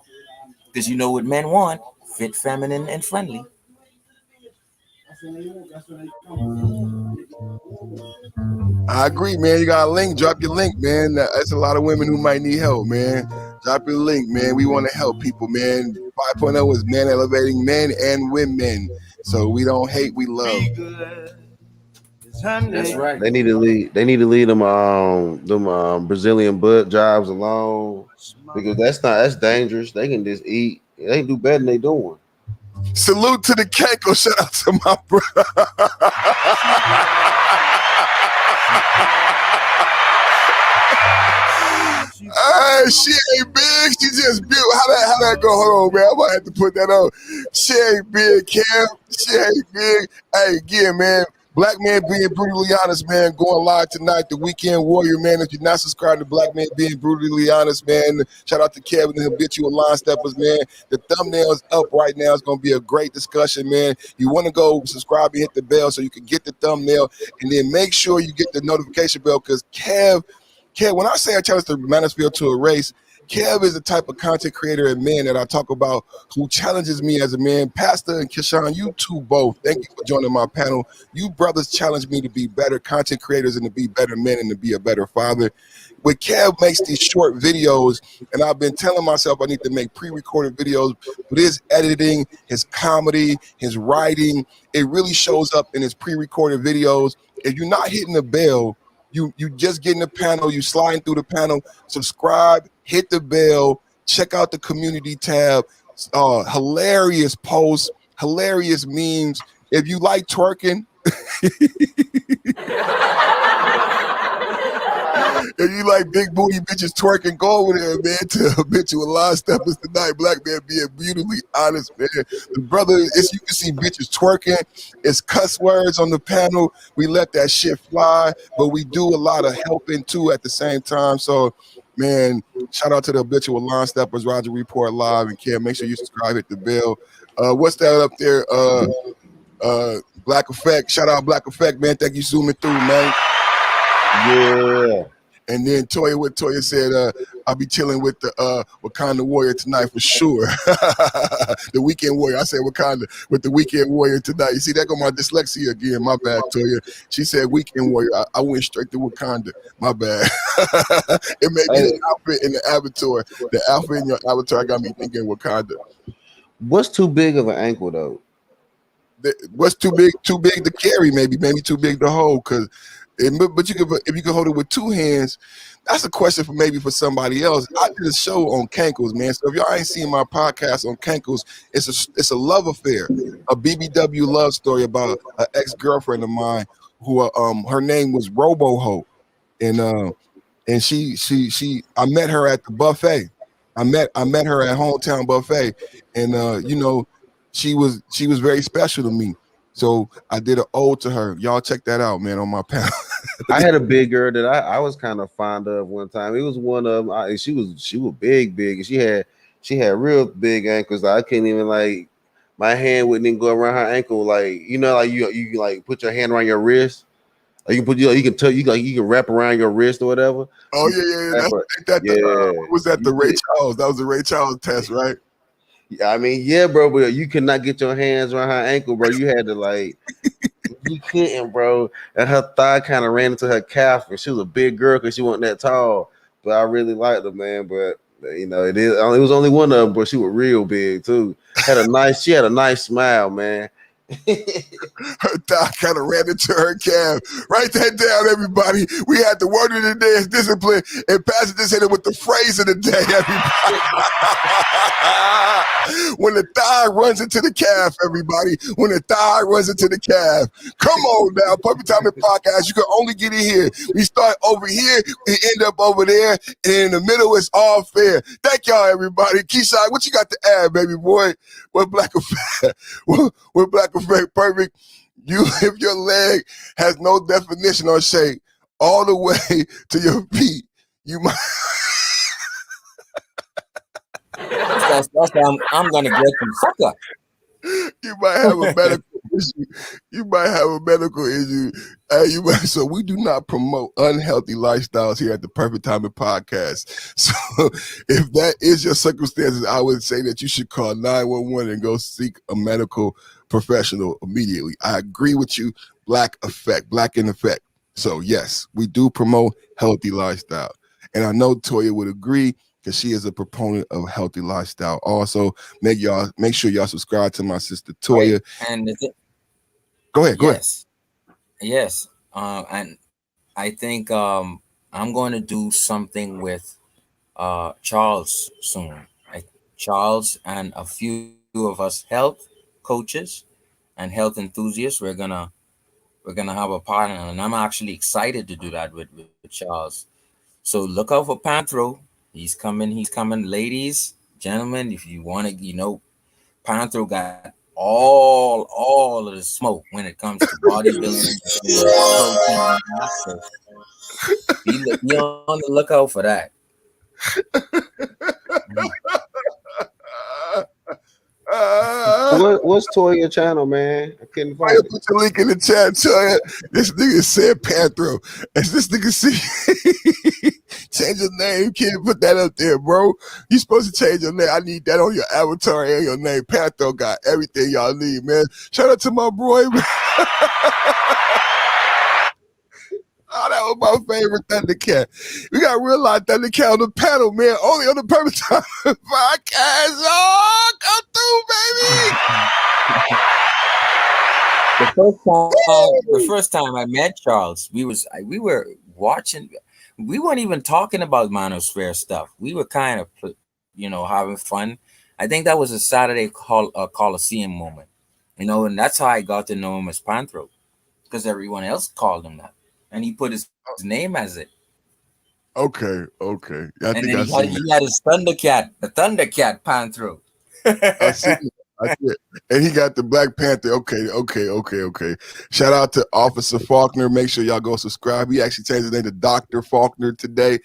because you know what men want: fit, feminine, and friendly. I agree, man. You got a link. Drop your link, man. That's a lot of women who might need help, man. Drop your link, man. We want to help people, man. 5.0 is men elevating men and women. So we don't hate, we love. That's right. They need to leave. They need to leave them Brazilian butt jobs alone, because that's dangerous. They can just eat. They can do better than they doing. Salute to the Kanko. Shout out to my brother. She ain't big. She just built. How that go? Hold on, man. I might have to put that on. She ain't big, Cam. She ain't big. Hey, again, man. Black Man Being Brutally Honest, man. Going live tonight. The Weekend Warrior, man. If you're not subscribed to Black Man Being Brutally Honest, man. Shout out to Kevin and Habitual Line Steppers, man. The thumbnail is up right now. It's going to be a great discussion, man. You want to go subscribe and hit the bell so you can get the thumbnail, and then make sure you get the notification bell, because Kev, when I say I challenge the manosphere to a race, Kev is the type of content creator and man that I talk about who challenges me as a man. Pastor and Kishan, you two both, thank you for joining my panel. You brothers challenge me to be better content creators and to be better men and to be a better father. When Kev makes these short videos, and I've been telling myself I need to make pre-recorded videos, but his editing, his comedy, his writing, it really shows up in his pre-recorded videos. If you're not hitting the bell, you just getting the panel, you sliding through the panel, subscribe, hit the bell, check out the community tab, hilarious posts, hilarious memes. If you like twerking, if you like big booty bitches twerking, go over there, man, to Habitual Line Steppers tonight. Black Man Being Brutally Honest, man. The brother, you can see bitches twerking. It's cuss words on the panel. We let that shit fly, but we do a lot of helping too at the same time. So, man, shout out to the Habitual Line Steppers, Roger Report Live, and Cam. Make sure you subscribe, hit the bell. What's that up there? Black Effect. Shout out Black Effect, man. Thank you zooming through, man. Yeah. And then Toya said, I'll be chilling with the Wakanda Warrior tonight for sure. The Weekend Warrior. I said Wakanda with the Weekend Warrior tonight. You see, that go my dyslexia again. My bad, Toya. She said Weekend Warrior. I went straight to Wakanda. My bad. It may be Hey, the outfit in the avatar. The outfit in your avatar got me thinking Wakanda. what's too big of an ankle though? What's too big to carry? Maybe too big to hold. But you could, if you could hold it with two hands. That's a question for somebody else. I did a show on cankles, man. So if y'all ain't seen my podcast on cankles, it's a love affair, a BBW love story about an ex-girlfriend of mine who her name was Roboho, and she I met her at the buffet. I met her at Hometown Buffet, and she was very special to me. So I did an ode to her. Y'all check that out, man, on my panel. I had a big girl that I was kind of fond of one time. It was one of them. She was big, and she had real big ankles. I couldn't even my hand wouldn't even go around her ankle. Like you can like put your hand around your wrist. Or you can you can wrap around your wrist or whatever. Oh yeah. Was that the Ray Charles? That was the Ray Charles test, right? I mean, yeah, bro, but you could not get your hands around her ankle, bro. You had to you couldn't, bro. And her thigh kind of ran into her calf, and she was a big girl because she wasn't that tall. But I really liked her, man. But it was only one of them, but she was real big too. She had a nice smile, man. Her thigh kind of ran into her calf. Write that down, everybody. We had the word of the day is discipline, and Pastor just hit it with the phrase of the day, everybody. When the thigh runs into the calf, everybody. When the thigh runs into the calf. Come on now, Puppy Time Podcast. You can only get it here. We start over here, we end up over there, and in the middle it's all fair. Thank y'all, everybody. Keyshawn, what you got to add, baby boy? What Black Effect? What Black Effect perfect? If your leg has no definition or shape all the way to your feet, you might. That's I'm gonna get you, sucker. You might have a medical issue. You might have a medical issue. So we do not promote unhealthy lifestyles here at the Perfect Timing Podcast. So if that is your circumstances, I would say that you should call 911 and go seek a medical professional immediately. I agree with you. Black in effect. So yes, we do promote healthy lifestyle. And I know Toya would agree, because she is a proponent of healthy lifestyle. Also, make sure y'all subscribe to my sister Toya. And go ahead. Yes. And I think I'm going to do something with Charles soon. Charles and a few of us health coaches and health enthusiasts. We're gonna have a partner, and I'm actually excited to do that with Charles. So look out for Panthro. He's coming, ladies, gentlemen. If you want to, Panthro got all of the smoke when it comes to bodybuilding. Be on the lookout for that. What's Toya channel, man? I couldn't find it. Put the link in the chat, Toya. This nigga said Panthro. As this nigga see, change your name. You can't put that up there, bro. You supposed to change your name. I need that on your avatar and your name. Panthro got everything y'all need, man. Shout out to my boy, man. Oh, that was my favorite Thundercat. We got real live Thundercat on the panel, man. Only on the Perfect Time Podcast. Oh, come through, baby. The first time I met Charles, we were watching. We weren't even talking about Manosphere stuff. We were kind of, having fun. I think that was a Saturday Coliseum moment, and that's how I got to know him as Panthro, because everyone else called him that. And he put his name as it. Okay. And then he had his Thundercat, the Thundercat Panthro. I see it. And he got the Black Panther. Okay. Shout out to Officer Faulkner. Make sure y'all go subscribe. He actually changed his name to Dr. Faulkner today.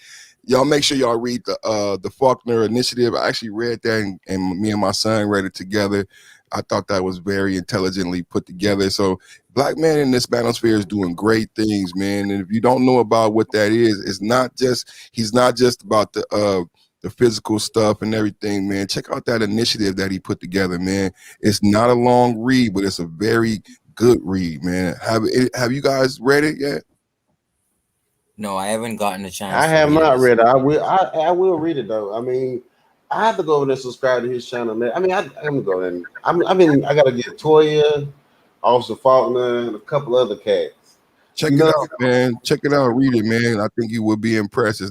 Y'all make sure y'all read the Faulkner Initiative. I actually read that, and me and my son read it together. I thought that was very intelligently put together. So Black Man in this manosphere is doing great things, man. And if you don't know about what that is, it's not just he's not just about the physical stuff and everything, man. Check out that initiative that he put together, man. It's not a long read, but it's a very good read, man. Have you guys read it yet? No, I haven't gotten a I chance to have read not it. read it. I will read it though. I mean, I have to go over there and subscribe to his channel. I mean, I'm gonna go in. I gotta get Toya, Officer Faulkner, and a couple other cats. Check You it know, out, man. Check it out. Read it, man. I think you will be impressed.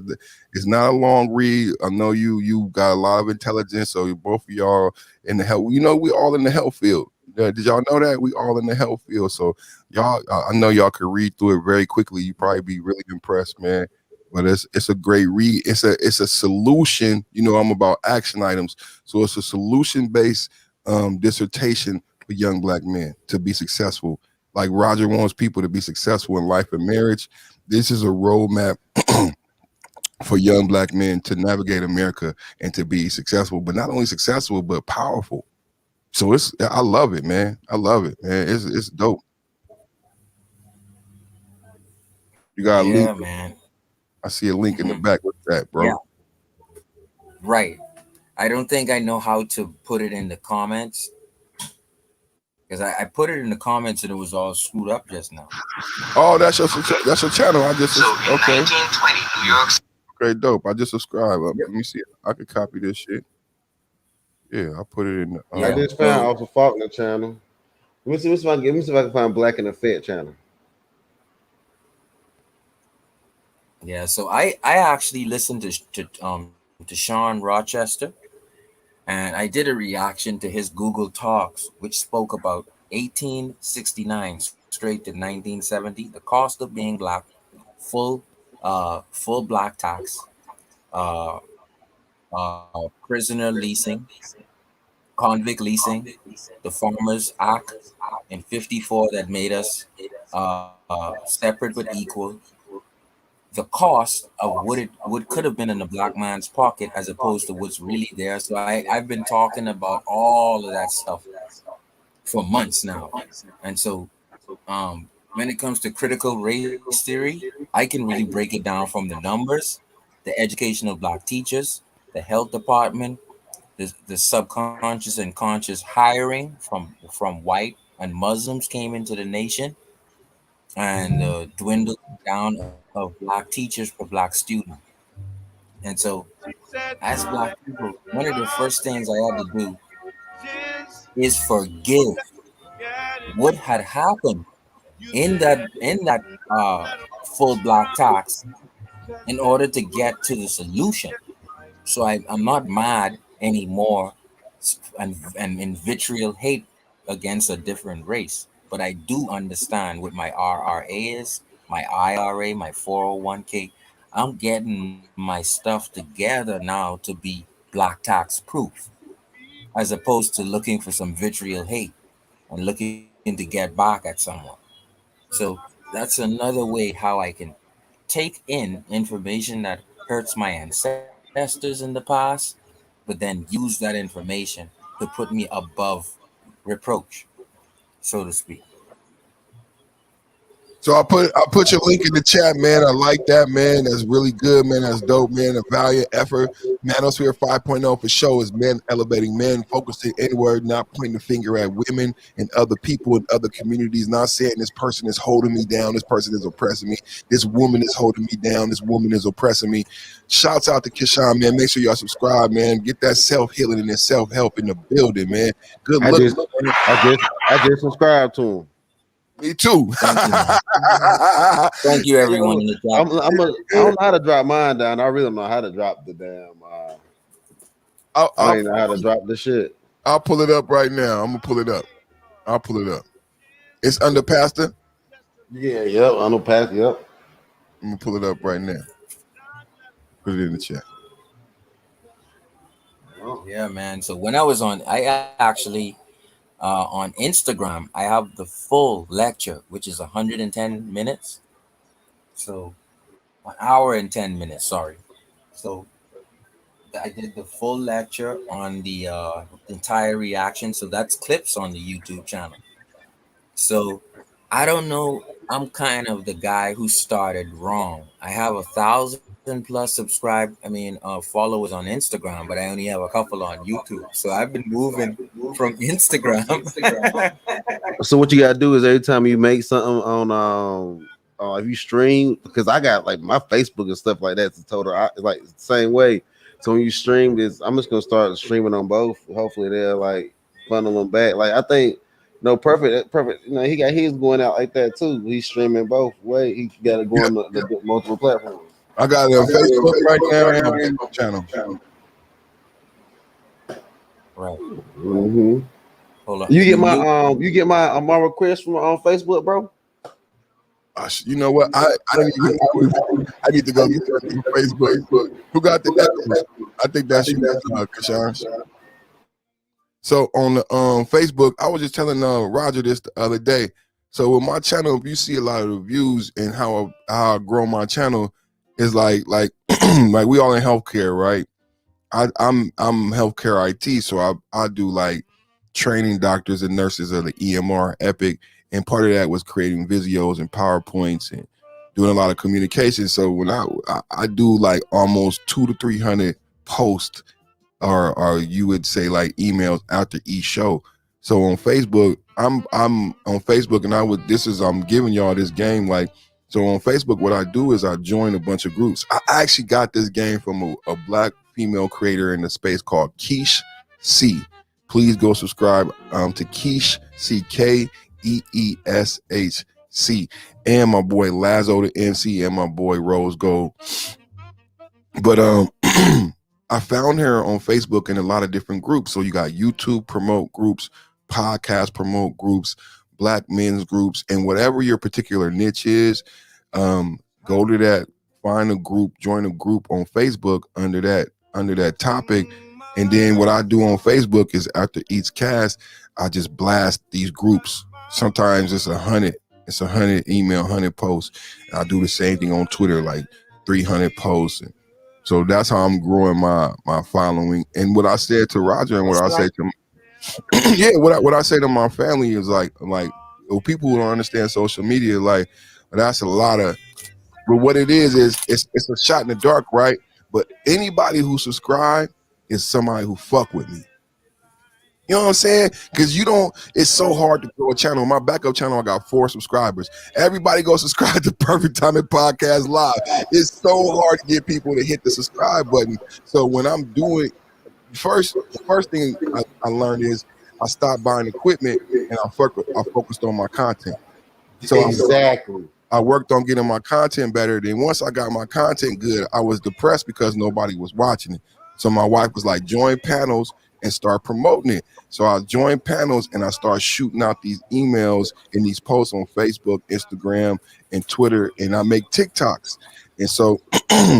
It's not a long read. I know you got a lot of intelligence. So both of y'all in the health. You know, we all in the health field. Did y'all know that we all in the health field? So y'all, I know y'all could read through it very quickly. You probably be really impressed, man. But it's a great read. It's a solution. You know, I'm about action items, so it's a solution based dissertation for young Black men to be successful. Like Roger wants people to be successful in life and marriage. This is a roadmap for young Black men to navigate America and to be successful, but not only successful, but powerful. So I love it, man. I love it, man. It's dope. You got a link. Yeah, man. I see a link in the Hmm. back. What's that, bro? Yeah, right. I don't think I know how to put it in the comments because I put it in the comments and it was all screwed up just now. Oh, that's your channel. I just So in okay. 1920, New York. Great, dope. I just subscribe. Yep. Let me see. I could copy this shit. Yeah, I put it in. I Yeah. just found So Officer Faulkner channel. Let me see if I can find Black in the Fed channel. yeah. So I actually listened to Sean Rochester, and I did a reaction to his Google Talks, which spoke about 1869 straight to 1970, the cost of being black, full full black tax, uh, prisoner leasing, convict leasing, the Farmers Act in '54 that made us separate but equal, the cost of what could have been in the black man's pocket as opposed to what's really there. So I've been talking about all of that stuff for months now. And so when it comes to critical race theory, I can really break it down from the numbers, the education of black teachers, the health department, the subconscious and conscious hiring from white and Muslims came into the nation, and dwindling down of black teachers for black students. And so, as black people, one of the first things I had to do is forgive what had happened in that full black tax in order to get to the solution. So I'm not mad anymore and in vitriol hate against a different race. But I do understand what my RRA is, my IRA, my 401k. I'm getting my stuff together now to be black tax proof, as opposed to looking for some vitriol hate and looking to get back at someone. So that's another way how I can take in information that hurts my ancestors in the past, but then use that information to put me above reproach, so to speak. So I put your link in the chat, man. I like that, man. That's really good, man. That's dope, man. A valiant effort. Manosphere 5.0 for sure is men elevating men, focusing inward, not pointing the finger at women and other people in other communities, not saying this person is holding me down, this person is oppressing me, this woman is holding me down, this woman is oppressing me. Shouts out to Kishan, man. Make sure y'all subscribe, man. Get that self-healing and that self-help in the building, man. Good I look. just, I just subscribed to him. Me too. Thank you, man. Thank you, You everyone know, in the chat. I don't know how to drop mine down. I really don't know how to drop the damn. I'll, I don't I'll even know how to drop the shit. I'll pull it up right now. I'm gonna pull it up. I'll pull it up. It's under Pastor. Yeah, yep. I know, Pat. Yep. I'm gonna pull it up right now. Put it in the chat. Yeah, man. So when I was I actually on Instagram, I have the full lecture, which is 110 minutes. So 1 hour and 10 minutes. Sorry. So I did the full lecture on the entire reaction. So that's clips on the YouTube channel. So I don't know. I'm kind of the guy who started wrong. I have 1,000+ followers on Instagram, but I only have a couple on YouTube. So I've been moving from Instagram. So what you gotta do is every time you make something on if you stream, because I got like my Facebook and stuff like that's like the same way. So when you stream this, I'm just gonna start streaming on both. Hopefully they'll like funnel them back. Like I think no perfect. You know, he's going out like that too. He's streaming both way. He got to go Yep. on the multiple platforms. I got it on Facebook right now and on Facebook channel. Right. Mm-hmm. Hold on. You get my request from on Facebook, bro. You know what? I need to go get that from Facebook. Who got the echoes? I think that's you, Kashan. So on the Facebook, I was just telling Roger this the other day. So with my channel, if you see a lot of the views and how I grow my channel, is like like we all in healthcare, right? I'm healthcare IT, so I do like training doctors and nurses of the EMR Epic, and part of that was creating videos and PowerPoints and doing a lot of communication. So when I do like almost 200 to 300 posts, or you would say like emails after each show. So on Facebook, I'm on Facebook, and I'm giving y'all this game. Like, so on Facebook, what I do is I join a bunch of groups. I actually got this game from a black female creator in the space called Keish C. Please go subscribe to Keish C, KEESHC, and my boy Lazo the MC, and my boy Rose Gold. But I found her on Facebook in a lot of different groups. So you got YouTube promote groups, podcast promote groups, black men's groups, and whatever your particular niche is, go to that, find a group, join a group on Facebook under that topic. And then what I do on Facebook is after each cast, I just blast these groups. Sometimes it's 100 email, 100 posts. And I do the same thing on Twitter, like 300 posts. And so that's how I'm growing my following. And what I said to Roger and what I say to what I say to my family is like people who don't understand social media, like that's a lot of, but what it is it's a shot in the dark, right? But anybody who subscribe is somebody who fuck with me. You know what I'm saying? Because it's so hard to grow a channel. My backup channel, I got 4 subscribers. Everybody go subscribe to Perfect Timing Podcast Live. It's so hard to get people to hit the subscribe button. So when I'm doing, the first thing I learned is I stopped buying equipment and I focused on my content. So Exactly. I worked on getting my content better. Then once I got my content good, I was depressed because nobody was watching it. So my wife was like, join panels and start promoting it. So I joined panels and I started shooting out these emails and these posts on Facebook, Instagram, and Twitter, and I make TikToks. And so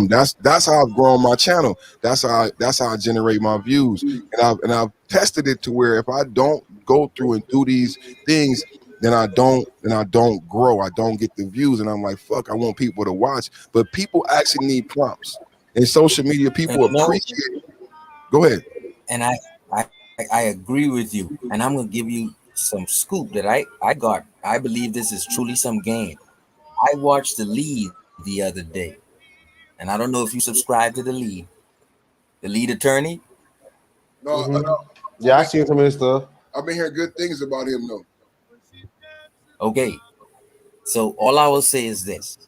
that's how I've grown my channel. That's how I generate my views. And I've tested it to where if I don't go through and do these things, then I don't grow. I don't get the views. And I'm like, fuck, I want people to watch. But people actually need prompts. In social media, people appreciate it. Go ahead. And I agree with you. And I'm gonna give you some scoop that I got. I believe this is truly some game. I watched The Lead the other day, and I don't know if you subscribe to the lead attorney. No, Yeah, I seen some of this stuff. I've been hearing good things about him though. Okay, so all I will say is this: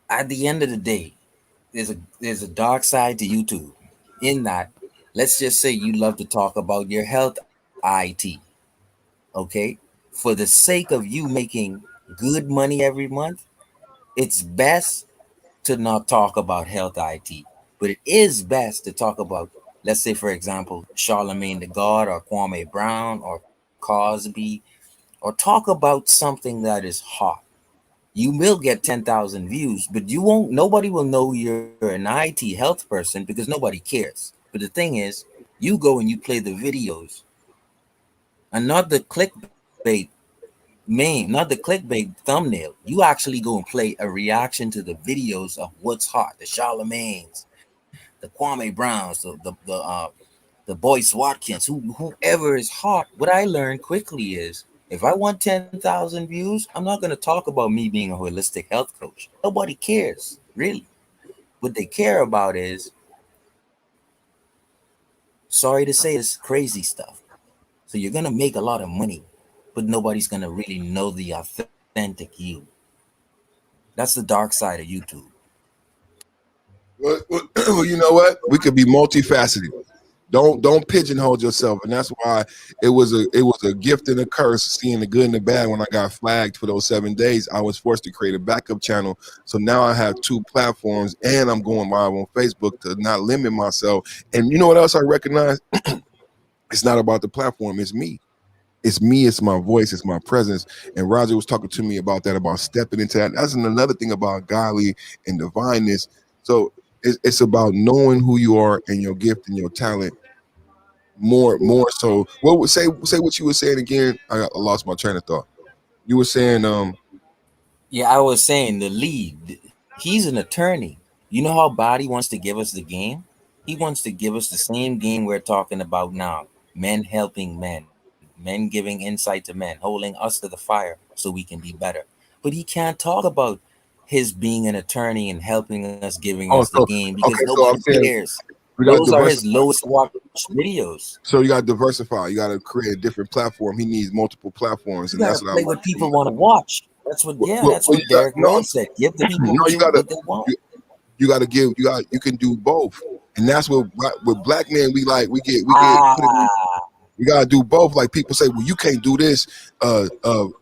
at the end of the day, there's a dark side to YouTube. In that, let's just say you love to talk about your health IT. Okay, for the sake of you making good money every month, it's best to not talk about health IT, but it is best to talk about, let's say, for example, Charlemagne the God or Kwame Brown or Cosby, or talk about something that is hot. You will get 10,000 views, but nobody will know you're an IT health person because nobody cares. But the thing is, you go and you play the videos and not the clickbait not the clickbait thumbnail. You actually go and play a reaction to the videos of what's hot, the Charlemagne's, the Kwame Browns, the Boyce Watkins, whoever is hot. What I learned quickly is if I want 10,000 views, I'm not going to talk about me being a holistic health coach. Nobody cares, really. What they care about is, sorry to say this, crazy stuff. So you're going to make a lot of money, but nobody's going to really know the authentic you. That's the dark side of YouTube. Well, you know what? We could be multifaceted. Don't pigeonhole yourself, and that's why it was a gift and a curse seeing the good and the bad. When I got flagged for those 7 days, I was forced to create a backup channel. So now I have 2 platforms, and I'm going live on Facebook to not limit myself. And you know what else I recognize? It's not about the platform. It's me. It's me. It's my voice. It's my presence. And Roger was talking to me about that, about stepping into that. That's another thing about godly and divineness. So it's about knowing who you are and your gift and your talent. More so. What would say what you were saying again? I lost my train of thought. You were saying Yeah, I was saying the lead. He's an attorney. You know how bad he wants to give us the game? He wants to give us the same game we're talking about now. Men helping men, men giving insight to men, holding us to the fire so we can be better. But he can't talk about his being an attorney and helping us, giving us oh, the so game because okay, so nobody I'm saying cares. we got to Those are his diversify. lowest watched videos. So you got to diversify. You got to create a different platform. He needs multiple platforms, You and gotta that's what I play like. what people want to watch. That's what, yeah, that's Well, what Derek Rose said. Give the people no, what they want. you got to give. You can do both, and that's what with black men we get put in. Ah, You gotta do both. Like people say, well, you can't do this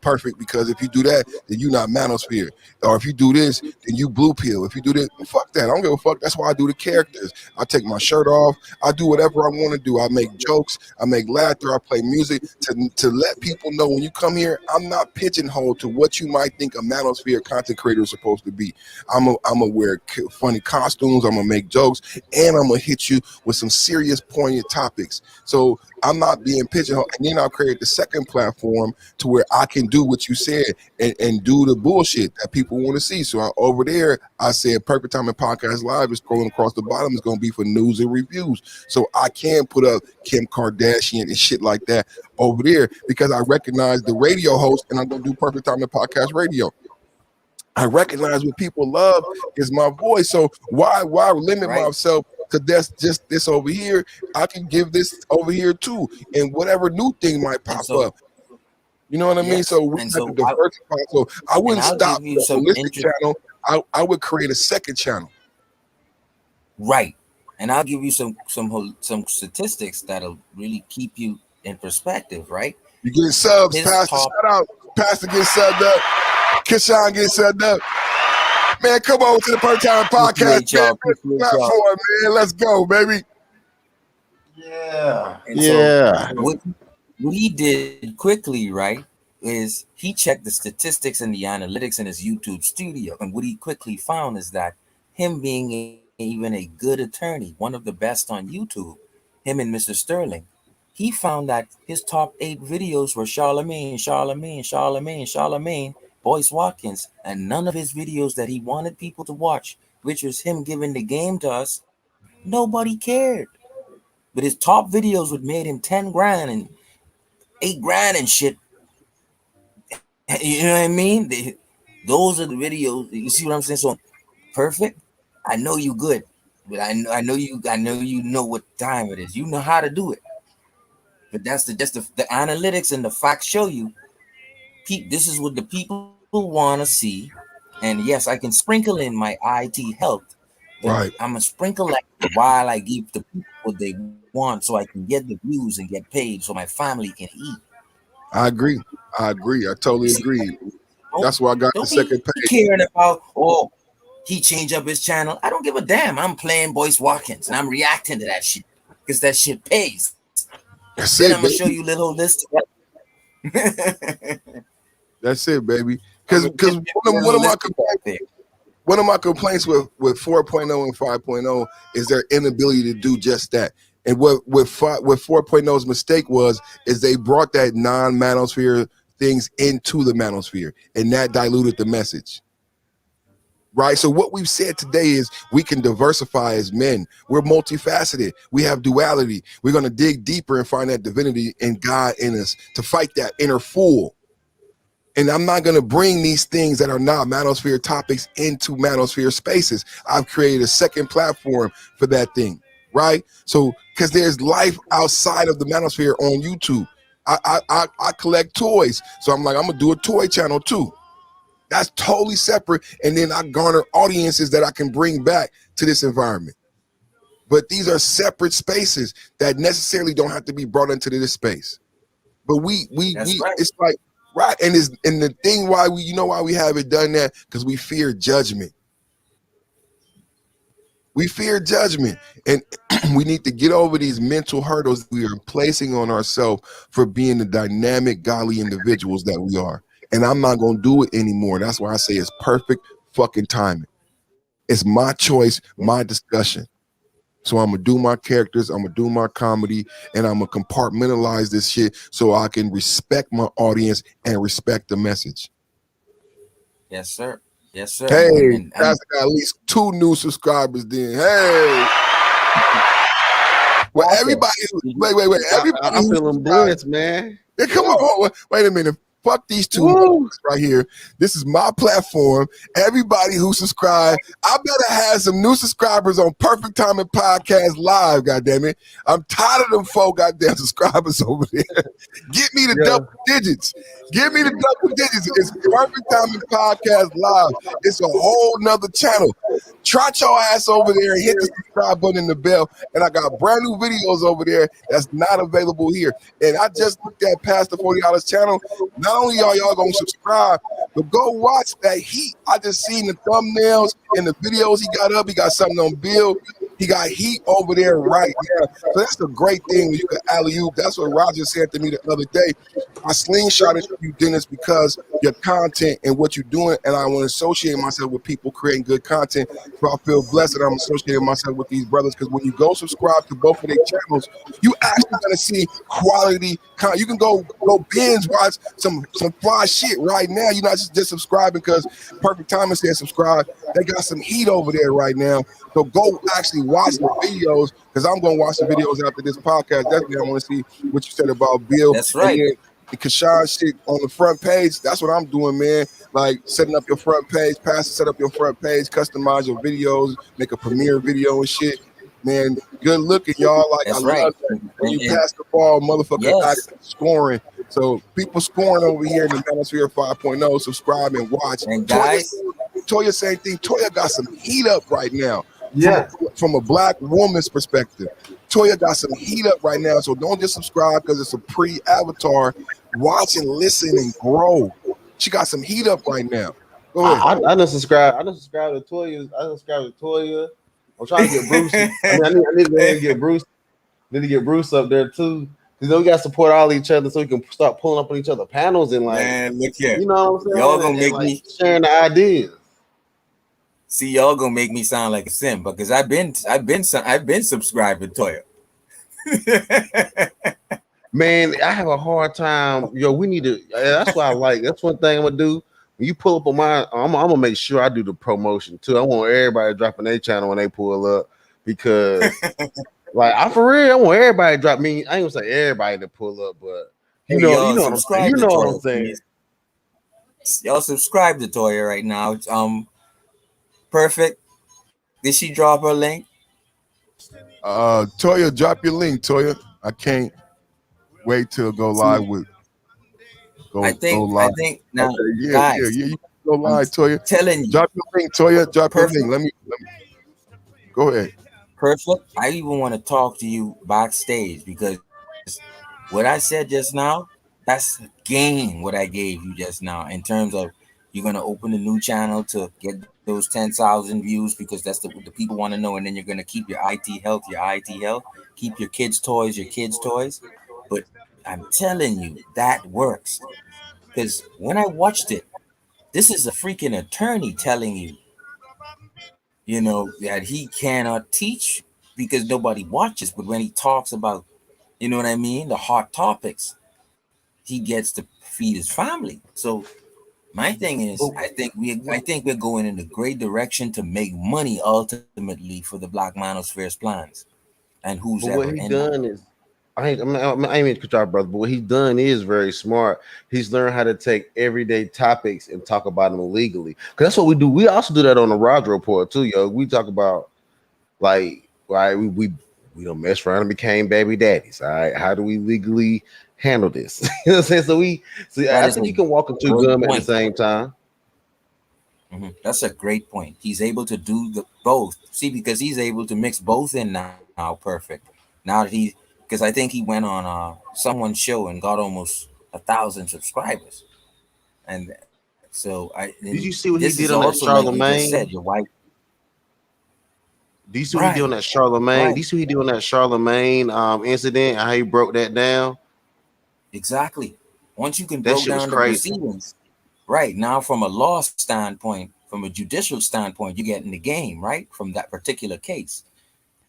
perfect because if you do that, then you're not manosphere. Or if you do this, then you blue pill. If you do this, well, fuck that. I don't give a fuck. That's why I do the characters. I take my shirt off. I do whatever I want to do. I make jokes. I make laughter. I play music to let people know when you come here, I'm not pigeonholed to what you might think a manosphere content creator is supposed to be. I'm gonna wear funny costumes. I'm gonna make jokes, and I'm gonna hit you with some serious poignant topics. So I'm not being pigeonholed. And then I'll create the second platform to where I can do what you said and do the bullshit that people want to see. So over there, I said Perfect Time and Podcast Live is scrolling across the bottom. It's going to be for news and reviews. So I can put up Kim Kardashian and shit like that over there because I recognize the radio host and I'm going to do Perfect Time and Podcast Radio. I recognize what people love is my voice. So why limit right. myself to that's just this over here? I can give this over here too, and whatever new thing might And pop so, up. You know what I mean? yes, So we and have to so diversify. So I and wouldn't I'll give stop you the some holistic interest, channel. I would create a second channel. right? And I'll give you some statistics that'll really keep you in perspective, right? You get subs, His Pastor. top, Shout out, Pastor get subbed up. Kishan get subbed up. Man, come on to the Per Time Podcast, appreciate man. y'all, appreciate y'all. Platform, man. Let's go, baby. Yeah. And so Yeah. what he did quickly, right, is he checked the statistics and the analytics in his YouTube studio. And what he quickly found is that him being even a good attorney, one of the best on YouTube, him and Mr. Sterling, he found that his top 8 videos were Charlemagne, Boyce Watkins, and none of his videos that he wanted people to watch, which was him giving the game to us, nobody cared. But his top videos would made him 10 grand and 8 grand and shit. You know what I mean? Those are the videos. You see what I'm saying? So perfect. I know you good, but I know you know what time it is. You know how to do it. But that's the analytics and the facts show you. This is what the people want to see. And yes, I can sprinkle in my IT health, but Right. I'm gonna sprinkle that while I give the people what they want, so I can get the views and get paid, so my family can eat. I agree. I You totally see, agree. don't That's why I got don't the be second page. caring about, oh, he changed up his channel. I don't give a damn. I'm playing Boyce Watkins and I'm reacting to that shit because that shit pays. That's Then I'm it, gonna show baby. you little list. That's it, baby. I'm Because gonna give you a one of little my list out there. one of my complaints with 4.0 and 5.0 is their inability to do just that. And what 4.0's mistake was is they brought that non-manosphere things into the manosphere, and that diluted the message. right? So what we've said today is we can diversify as men. We're multifaceted. We have duality. We're going to dig deeper and find that divinity and God in us to fight that inner fool. And I'm not going to bring these things that are not manosphere topics into manosphere spaces. I've created a second platform for that thing, right? So, because there's life outside of the manosphere on YouTube. I collect toys. So I'm like, I'm going to do a toy channel too. That's totally separate. And then I garner audiences that I can bring back to this environment. But these are separate spaces that necessarily don't have to be brought into this space. But we right. it's like, right. And the thing why why we haven't done that, because we fear judgment. We fear judgment. And we need to get over these mental hurdles we are placing on ourselves for being the dynamic, godly individuals that we are. And I'm not going to do it anymore. That's why I say it's perfect fucking timing. It's my choice, my discussion. So I'm going to do my characters, I'm going to do my comedy, and I'm going to compartmentalize this shit so I can respect my audience and respect the message. Yes, sir. Yes, sir. Hey, and that's got at least 2 new subscribers then. Hey. Well, everybody, wait. Everybody, I'm feeling blessed, man. Hey, come on, wait a minute. Fuck these 2 right here. This is my platform. Everybody who subscribed, I better have some new subscribers on Perfect Timing Podcast Live, goddammit. I'm tired of them 4 goddamn subscribers over there. Get me the double digits. Give me the double digits. It's Perfect Timing Podcast Live. It's a whole nother channel. Trot your ass over there and hit the subscribe button and the bell. And I got brand new videos over there that's not available here. And I just looked at past the $40 channel. Not only are y'all gonna subscribe, but go watch that heat. I just seen the thumbnails and the videos he got up. He got something on Bill. He got heat over there right now. So that's a great thing when you can alley-oop. That's what Roger said to me the other day. I slingshotted you, Dennis, because your content and what you're doing, and I want to associate myself with people creating good content. So I feel blessed that I'm associating myself with these brothers, because when you go subscribe to both of their channels, you actually gonna see quality content. You can go binge watch some fly shit right now. You're not just subscribing because Perfect Timing said subscribe. They got some heat over there right now. So go actually watch the videos, because I'm going to watch the videos after this podcast. Definitely, I want to see what you said about Bill. That's right. And the Kashan shit on the front page, that's what I'm doing, man. Like setting up your front page, Pastor, set up your front page, customize your videos, make a premiere video and shit. Man, good looking, y'all. Like, that's I right. love that. When you pass the ball, motherfucker, actually scoring. So people scoring over here in the Manosphere 5.0. Subscribe and watch. And guys, Toya, same thing. Toya got some heat up right now. Yeah. From a black woman's perspective. Toya got some heat up right now. So don't just subscribe because it's a pre-avatar. Watch and listen and grow. She got some heat up right now. Go ahead. I done subscribe. I done subscribe to Toya. I'm trying to get Bruce. I need to go ahead and get Bruce. Need to get Bruce up there too. Because we got to support all each other so we can start pulling up on each other panels and like, man, look here. You know what I'm saying? Y'all gonna make me sharing the ideas. See, y'all gonna make me sound like a simp, because I've been subscribed to Toya. Man, I have a hard time. Yo, we need to. That's what I like. That's one thing I'm gonna do. When you pull up on mine, I'm gonna make sure I do the promotion too. I want everybody dropping their channel when they pull up, because, like, I for real, I want everybody to drop me. I ain't gonna say everybody to pull up, but you know what I'm saying. You know what I'm saying. Y'all subscribe to Toya right now. Perfect. Did she drop her link? Toya, drop your link, Toya. I can't wait till go live with. I think now, okay, guys. You go live, Toya. Telling you, drop your link, Toya. Drop your link. Let me go ahead. Perfect. I even want to talk to you backstage, because what I said just now, that's game. What I gave you just now, in terms of you're gonna open a new channel to get those 10,000 views, because that's the people want to know, and then you're gonna keep your IT health, keep your kids' toys. But I'm telling you, that works, because when I watched it, this is a freaking attorney telling you, that he cannot teach because nobody watches. But when he talks about, you know what I mean, the hot topics, he gets to feed his family. So My thing is, But, I think we're going in a great direction to make money ultimately for the Black Manosphere's plans and who's but what ever he in that. done is, I ain't mean to cut you off, brother. But what he done is very smart. He's learned how to take everyday topics and talk about them legally. Because that's what we do. We also do that on the Roger Report too, yo. We talk about like, right? We don't mess around and became baby daddies. All right, how do we legally handle this? You know what I'm saying? So That I is think a you can walk and chew great gum at the point. same time. That's a great point. He's able to do the both. See, because he's able to mix both in now, perfect. Now that because I think he went on someone's show and got almost 1,000 subscribers, and so Did you and see what he this did is on that also like you just said, Charlemagne? your wife, Do you see what he did on right, that Charlemagne? right, Do you see what he did on that Charlemagne incident and how he broke that down? exactly. Once you can That broke shit was down the crazy. proceedings, right now from a law standpoint, from a judicial standpoint, you get in the game, right, from that particular case.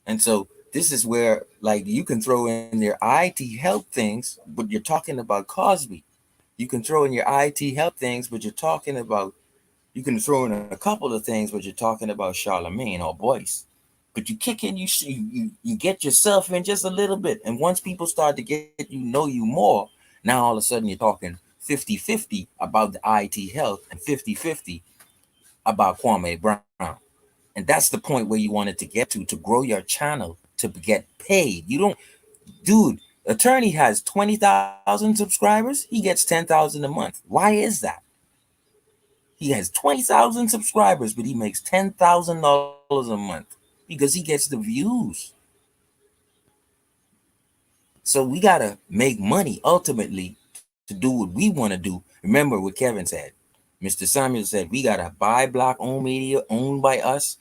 And so this is where like you can throw in your IT help things, but you're talking about Cosby. You can throw in your IT help things, but you're talking about you can throw in a couple of things, but you're talking about Charlemagne or Boyce. But you kick in, you get yourself in just a little bit. And once people start to get you know you more, now all of a sudden you're talking 50-50 about the IT health and 50-50 about Kwame Brown. And that's the point where you wanted to get to grow your channel to get paid. You don't, dude. Attorney has 20,000 subscribers. He gets 10,000 a month. Why is that? He has 20,000 subscribers, but he makes $10,000 a month because he gets the views. So we gotta make money ultimately to do what we want to do. Remember what Kevin said. Mr. Samuel said we gotta buy black owned media owned by us,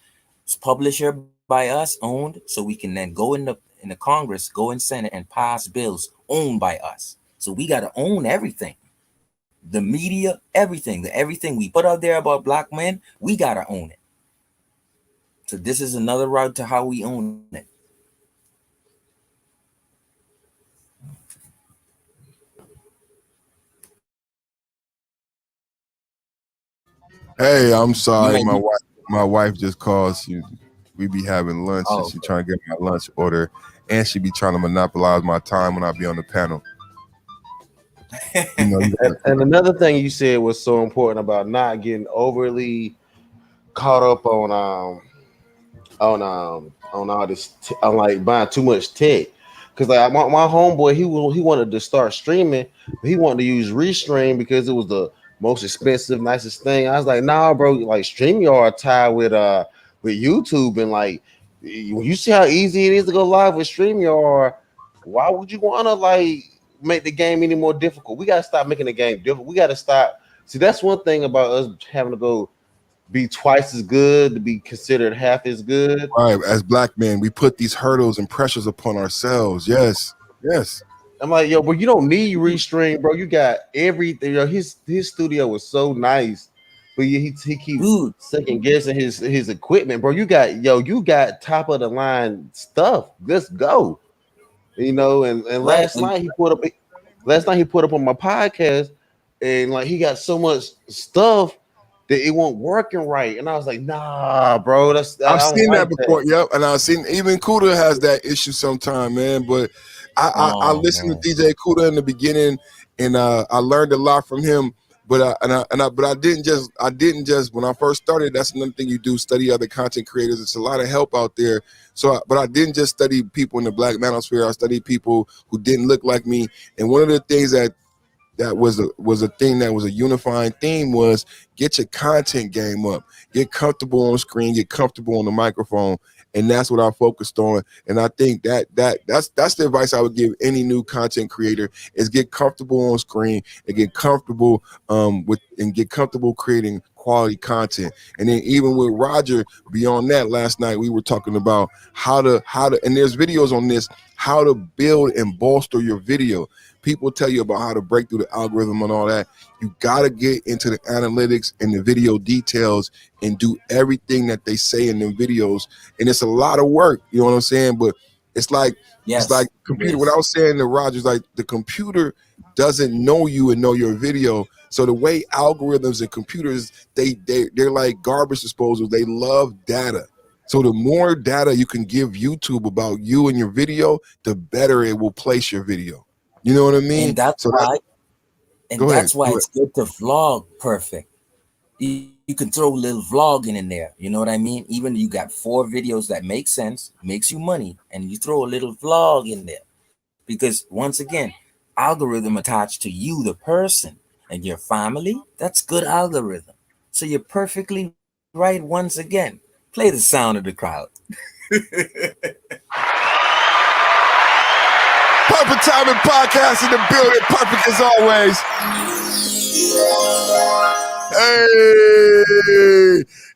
publisher by us owned, so we can then go in the Congress, go in Senate and pass bills owned by us. So we gotta own everything. The media, everything we put out there about black men, we gotta own it. So this is another route to how we own it. Hey, I'm You sorry, might my wife just called. We be having lunch and oh she trying to get my lunch order, and she be trying to monopolize my time when I be on the panel. You know, you And, got and another thing you said was so important about not getting overly caught up on all this on like buying too much tech. Cause like my homeboy, he wanted to start streaming, but he wanted to use Restream because it was the most expensive, nicest thing. I was like, nah, bro, like StreamYard tied with YouTube, and like when you see how easy it is to go live with StreamYard, why would you wanna like make the game any more difficult? We gotta stop making the game difficult. We gotta stop. See, that's one thing about us having to go be twice as good to be considered half as good. right. As black men, we put these hurdles and pressures upon ourselves. Yes, yes. I'm like, yo, but you don't need Restream, bro. You got everything. Yo, his studio was so nice, but he keep dude, second guessing his equipment, bro. You got top of the line stuff. Let's go. You know, and right. And last night he put up on my podcast, and like he got so much stuff that it won't working right. And I was like, nah, bro, I I've don't seen that like before. that. Yep, and I've seen even Kuda has that issue sometime, man. But I oh listened to man. DJ Kuda in the beginning, and I learned a lot from him. But I didn't just when I first started. That's another thing you do: study other content creators. It's a lot of help out there. So, but I didn't just study people in the black manosphere. I studied people who didn't look like me. And one of the things that was a thing that was a unifying theme was get your content game up, get comfortable on screen, get comfortable on the microphone, and that's what I focused on. And I think that's the advice I would give any new content creator is get comfortable on screen and get comfortable get comfortable creating quality content. And then even with Roger, beyond that, last night we were talking about how to and there's videos on this, how to build and bolster your video. People tell you about how to break through the algorithm and all that. You got to get into the analytics and the video details and do everything that they say in the videos. And it's a lot of work, you know what I'm saying? But it's like Yes, it computer. What is. I was saying to Rogers, like the computer doesn't know you and know your video. So the way algorithms and computers, they're like garbage disposals. They love data. So the more data you can give YouTube about you and your video, the better it will place your video. You know what I mean? And that's So why, and go ahead. that's why it's good to vlog perfect. You can throw a little vlogging in there. You know what I mean? Even you got 4 videos that make sense, makes you money, and you throw a little vlog in there. Because once again, algorithm attached to you, the person, and your family, that's good algorithm. So you're perfectly right once again. Play the sound of the crowd. Perfect Timing Podcast in the building. Perfect as always. Hey,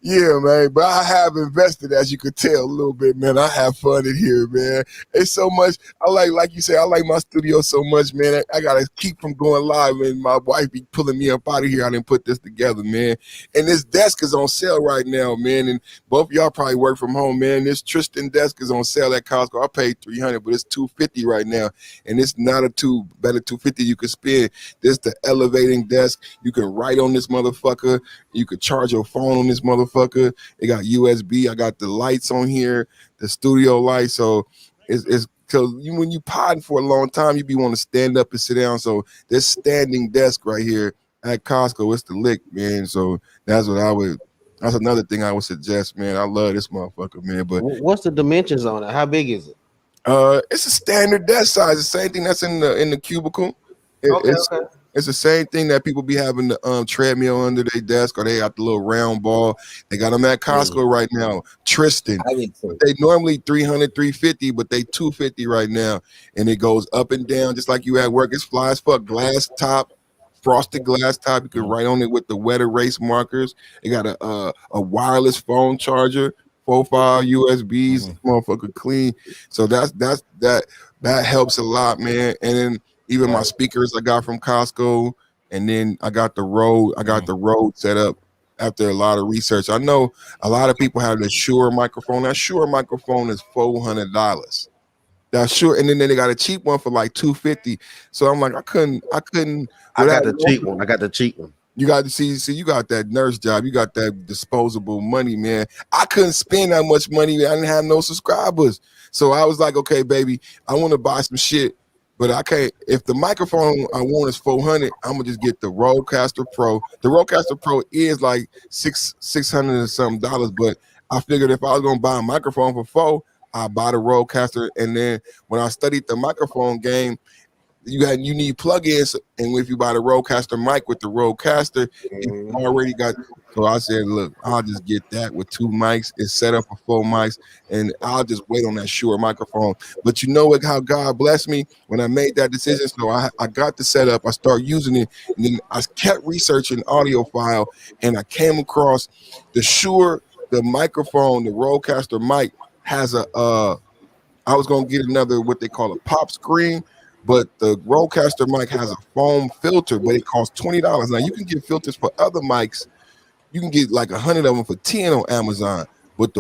yeah, man. But I have invested, as you could tell, a little bit, man. I have fun in here, man. It's so much. I like you say, I like my studio so much, man. I gotta keep from going live, and my wife be pulling me up out of here. I didn't put this together, man. And this desk is on sale right now, man. And both of y'all probably work from home, man. This Tristan desk is on sale at Costco. I paid $300, but it's $250 right now, and it's not a better $250 you could spend. This the elevating desk. You can write on this motherfucker. You could charge your phone on this motherfucker. It got USB. I got the lights on here, the studio lights. So it's because when you podding for a long time, you be want to stand up and sit down. So this standing desk right here at Costco, it's the lick, man. So that's another thing I would suggest, man. I love this motherfucker, man. But what's the dimensions on it? How big is it? It's a standard desk size. The same thing that's in the cubicle. Okay. It's the same thing that people be having the treadmill under their desk, or they got the little round ball. They got them at Costco right now. Tristan. They normally 300, 350, but they 250 right now. And it goes up and down just like you at work. It's fly as fuck. Glass top, frosted glass top. You can write on it with the wet erase markers. It got a wireless phone charger, 4-5 USBs, motherfucker clean. So that helps a lot, man. And then even my speakers I got from Costco, and then I got the Rode set up after a lot of research. I know a lot of people have the Shure microphone. That Shure microphone is $400. That's Shure, and then they got a cheap one for like $250. So I'm like, I couldn't. I got the cheap one. I got the cheap one. You got to see, you got that nurse job. You got that disposable money, man. I couldn't spend that much money. I didn't have no subscribers. So I was like, okay, baby, I want to buy some shit, but I can't. If the microphone I want is $400, I'm going to just get the Rodecaster Pro. The Rodecaster Pro is like $600 and something dollars, but I figured if I was going to buy a microphone for $400, I buy the Rodecaster. And then when I studied the microphone game, you need plugins, and if you buy the Rodecaster mic with the Rodecaster, you already got. So I said, look, I'll just get that with 2 mics. It's set up for 4 mics, and I'll just wait on that Shure microphone. But you know what? How God blessed me when I made that decision. So I got the setup. I started using it, and then I kept researching audiophile, and I came across the Shure, the microphone, the Rodecaster mic has I was gonna get another what they call a pop screen. But the Rodecaster mic has a foam filter, but it costs $20. Now you can get filters for other mics. You can get like 100 of them for 10 on Amazon. But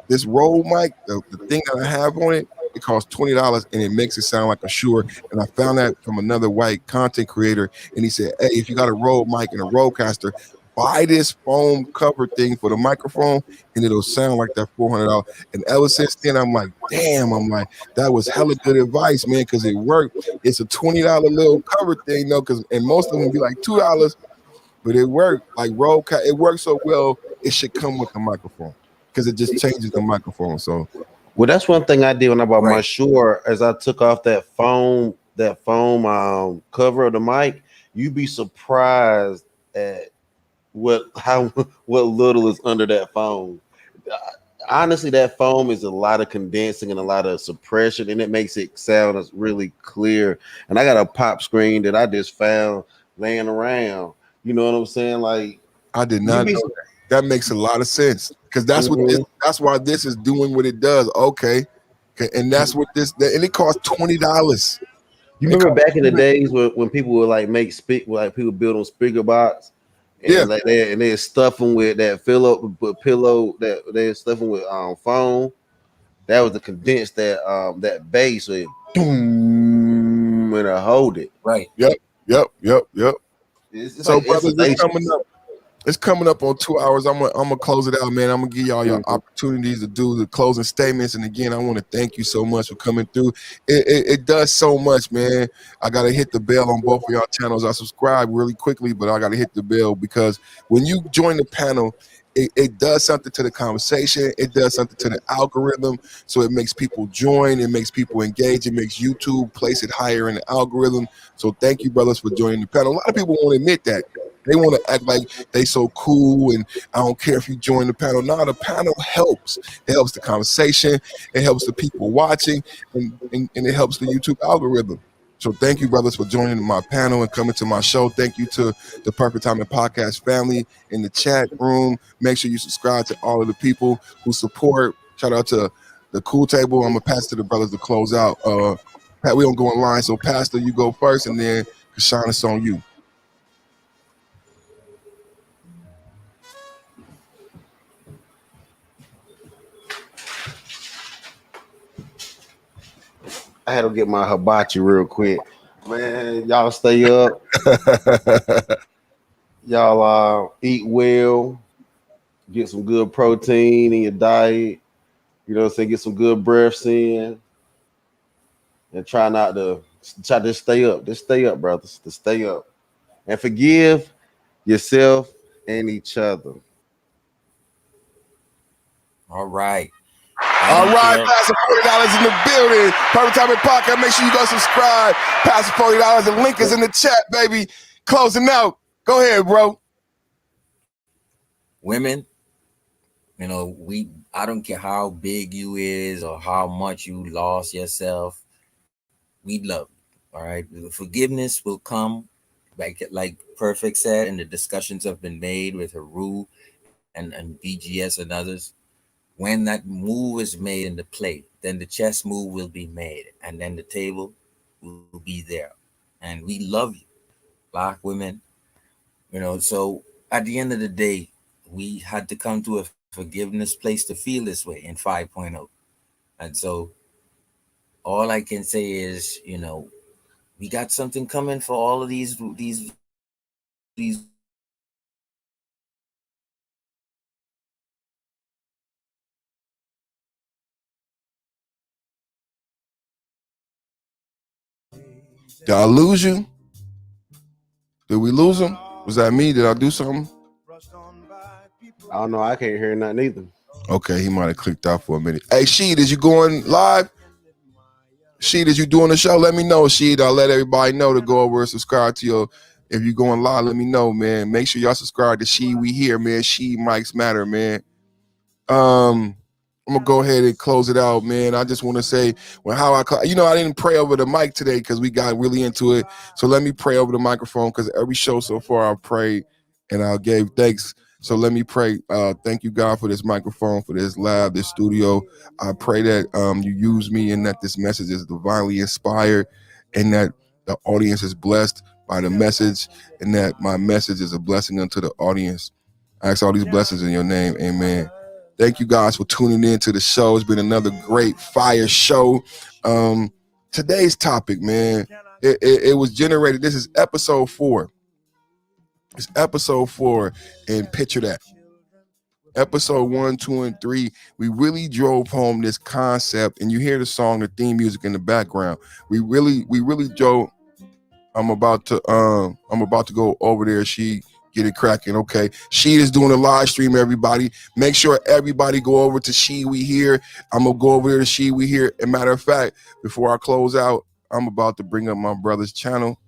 this Rode mic, the thing that I have on it, it costs $20 and it makes it sound like a Shure. And I found that from another white content creator, and he said, "Hey, if you got a Rode mic and a Rodecaster, buy this foam cover thing for the microphone, and it'll sound like that $400." And ever since then, I'm like, damn, that was hella good advice, man, because it worked. It's a $20 little cover thing, though, and most of them be like $2, but it worked. Like it works so well, it should come with the microphone because it just changes the microphone. So, well, that's one thing I did when I bought my Shure, as I took off that foam cover of the mic. You'd be surprised at what little is under that foam. Honestly, that foam is a lot of condensing and a lot of suppression, and it makes it sound really clear. And I got a pop screen that I just found laying around. You know what I'm saying? Like, I did not know that. That makes a lot of sense, because that's that's why this is doing what it does. Okay, and that's what and it costs $20. You remember back in the days when people would like people build on speaker box, and they stuff them with that pillow that they stuff them with foam. That was to condense that bass. So boom, come in and hold it. Right. Yep. It's So, like brothers, it's coming information. up. It's coming up on 2 hours. I'm gonna close it out, man. I'm gonna give y'all your Mhm. opportunities to do the closing statements. And again, I want to thank you so much for coming through. It does so much, man. I gotta hit the bell on both of y'all channels. I subscribe really quickly, but I gotta hit the bell because when you join the panel, it does something to the conversation. It does something to the algorithm. So it makes people join. It makes people engage. It makes YouTube place it higher in the algorithm. So thank you, brothers, for joining the panel. A lot of people won't admit that. They want to act like they so cool and I don't care if you join the panel. No, the panel helps. It helps the conversation. It helps the people watching, and it helps the YouTube algorithm. So thank you, brothers, for joining my panel and coming to my show. Thank you to the Perfect Timing Podcast family in the chat room. Make sure you subscribe to all of the people who support. Shout out to the Cool Table. I'm going to pass to the brothers to close out. Pat, we don't go in line. So, Pastor, you go first, and then Kashawn, it's on you. I had to get my hibachi real quick. Man, y'all stay up. Y'all eat well. Get some good protein in your diet. You know what I'm saying? Get some good breaths in. And try to stay up. Just stay up, brothers. To stay up. And forgive yourself and each other. All right. All And right, here, Pastor $40 in the building. Perfect Timing Podcast. Make sure you go subscribe. Pastor $40. The link is in the chat, baby. Closing out. Go ahead, bro. women, I don't care how big you is or how much you lost yourself. We love you. All right. The forgiveness will come, like Perfect said, and the discussions have been made with Haru and BGS and others. When that move is made in the plate, then the chess move will be made, and then the table will be there. And we love you, black women. So at the end of the day, we had to come to a forgiveness place to feel this way in 5.0. And so all I can say is, we got something coming for all of these Did I lose you? Did we lose him? Was that me? Did I do something? I don't know. I can't hear nothing either. Okay, he might have clicked out for a minute. Hey, Sheed, is you going live? Sheed, is you doing the show? Let me know, Sheed. I'll let everybody know to go over and subscribe to your. If you're going live, let me know, man. Make sure y'all subscribe to Sheed We Here, man. Sheed Mike's Matter, man. I'm gonna go ahead and close it out, man. I just want to say, I didn't pray over the mic today because we got really into it. So let me pray over the microphone because every show so far I've prayed and I gave thanks. So let me pray. Thank you, God, for this microphone, for this lab, this studio. I pray that you use me and that this message is divinely inspired and that the audience is blessed by the message and that my message is a blessing unto the audience. I ask all these blessings in your name. Amen. Thank you guys for tuning in to the show. It's been another great fire show. Today's topic, man, it was generated. This is episode 4. It's episode 4, and picture that. Episode 1, 2, and 3, we really drove home this concept, and you hear the song, the theme music in the background. We really drove. I'm about to go over there. She get it cracking. Okay. She is doing a live stream, everybody. Make sure everybody go over to She We Here. I'm gonna go over there to She We Here. And matter of fact, before I close out, I'm about to bring up my brother's channel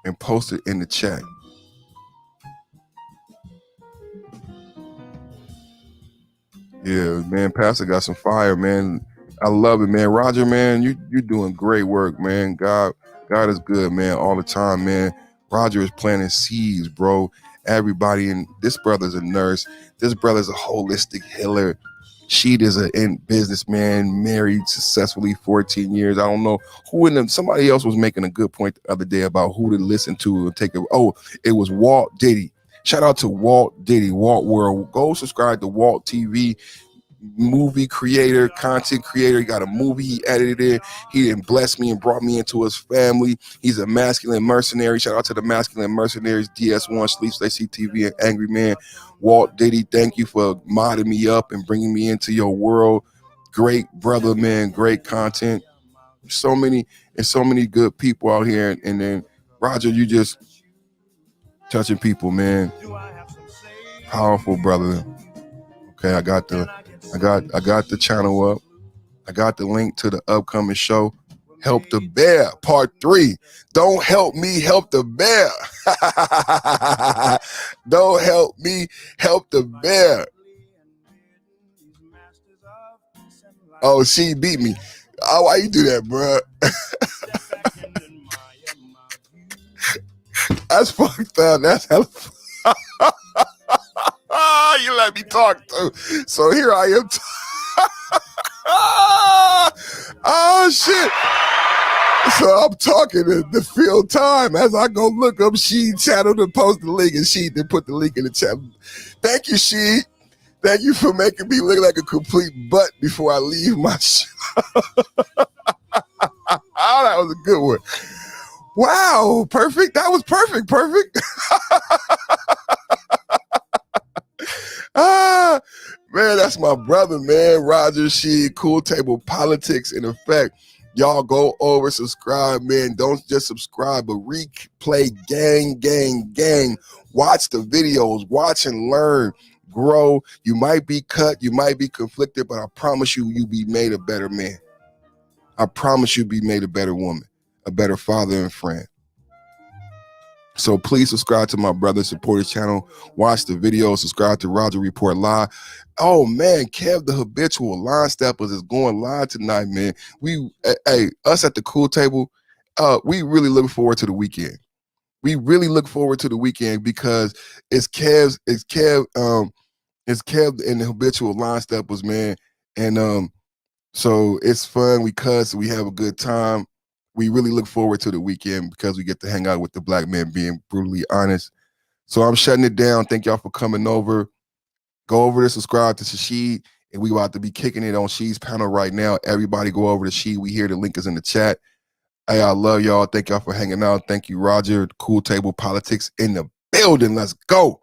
and post it in the chat. Yeah, man, Pastor got some fire, man. I love it, man. Roger, man, you're doing great work, man. God is good, man, all the time, man. Roger is planting seeds, bro. Everybody, and this brother's a nurse. This brother's a holistic healer. Sheet is a businessman, married successfully 14 years. I don't know who in them. Somebody else was making a good point the other day about who to listen to and take it. Oh, it was Walt Diddy. Shout out to Walt Diddy, Walt World. Go subscribe to Walt TV. movie creator, content creator. He got a movie he edited it. He didn't bless me and brought me into his family. He's a masculine mercenary. Shout out to the masculine mercenaries, DS1, Sleep Stay CTV, and Angry Man. Walt Diddy, thank you for modding me up and bringing me into your world. Great brother, man. Great content. So many good people out here. And then Roger, you just touching people, man. Powerful brother. Okay, I got the channel up. I got the link to the upcoming show, Help the Bear, Part 3. Don't help me, help the bear. Don't help me, help the bear. Oh, she beat me. Oh, why you do that, bro? That's fucked up. That's hella. You let me talk too. So here I am. Oh shit. So I'm talking to fill time as I go look up She channel to post the link, and She then put the link in the chat. Thank you, She. Thank you for making me look like a complete butt before I leave my show. Oh, that was a good one. Wow, perfect. That was perfect. Man, that's my brother, man. Roger She, Cool Table Politics. In effect, y'all go over, subscribe, man. Don't just subscribe, but replay, gang. Watch the videos, watch and learn, grow. You might be cut, you might be conflicted, but I promise you'll be made a better man. I promise you'll be made a better woman, a better father and friend. So please subscribe to my brother, support his channel, watch the video, subscribe to Roger Report Live. Oh man, Kev the Habitual Line Steppers is going live tonight, man. Us at the Cool Table, we really look forward to the weekend. We really look forward to the weekend because it's Kev and the Habitual Line Steppers, man. And so it's fun. We cuss, we have a good time. We really look forward to the weekend because we get to hang out with the black men, being brutally honest. So I'm shutting it down. Thank y'all for coming over. Go over to subscribe to She, and we about to be kicking it on She's panel right now. Everybody go over to She. We here. The link is in the chat. Hey, I love y'all. Thank y'all for hanging out. Thank you, Roger. Cool Table Politics in the building. Let's go.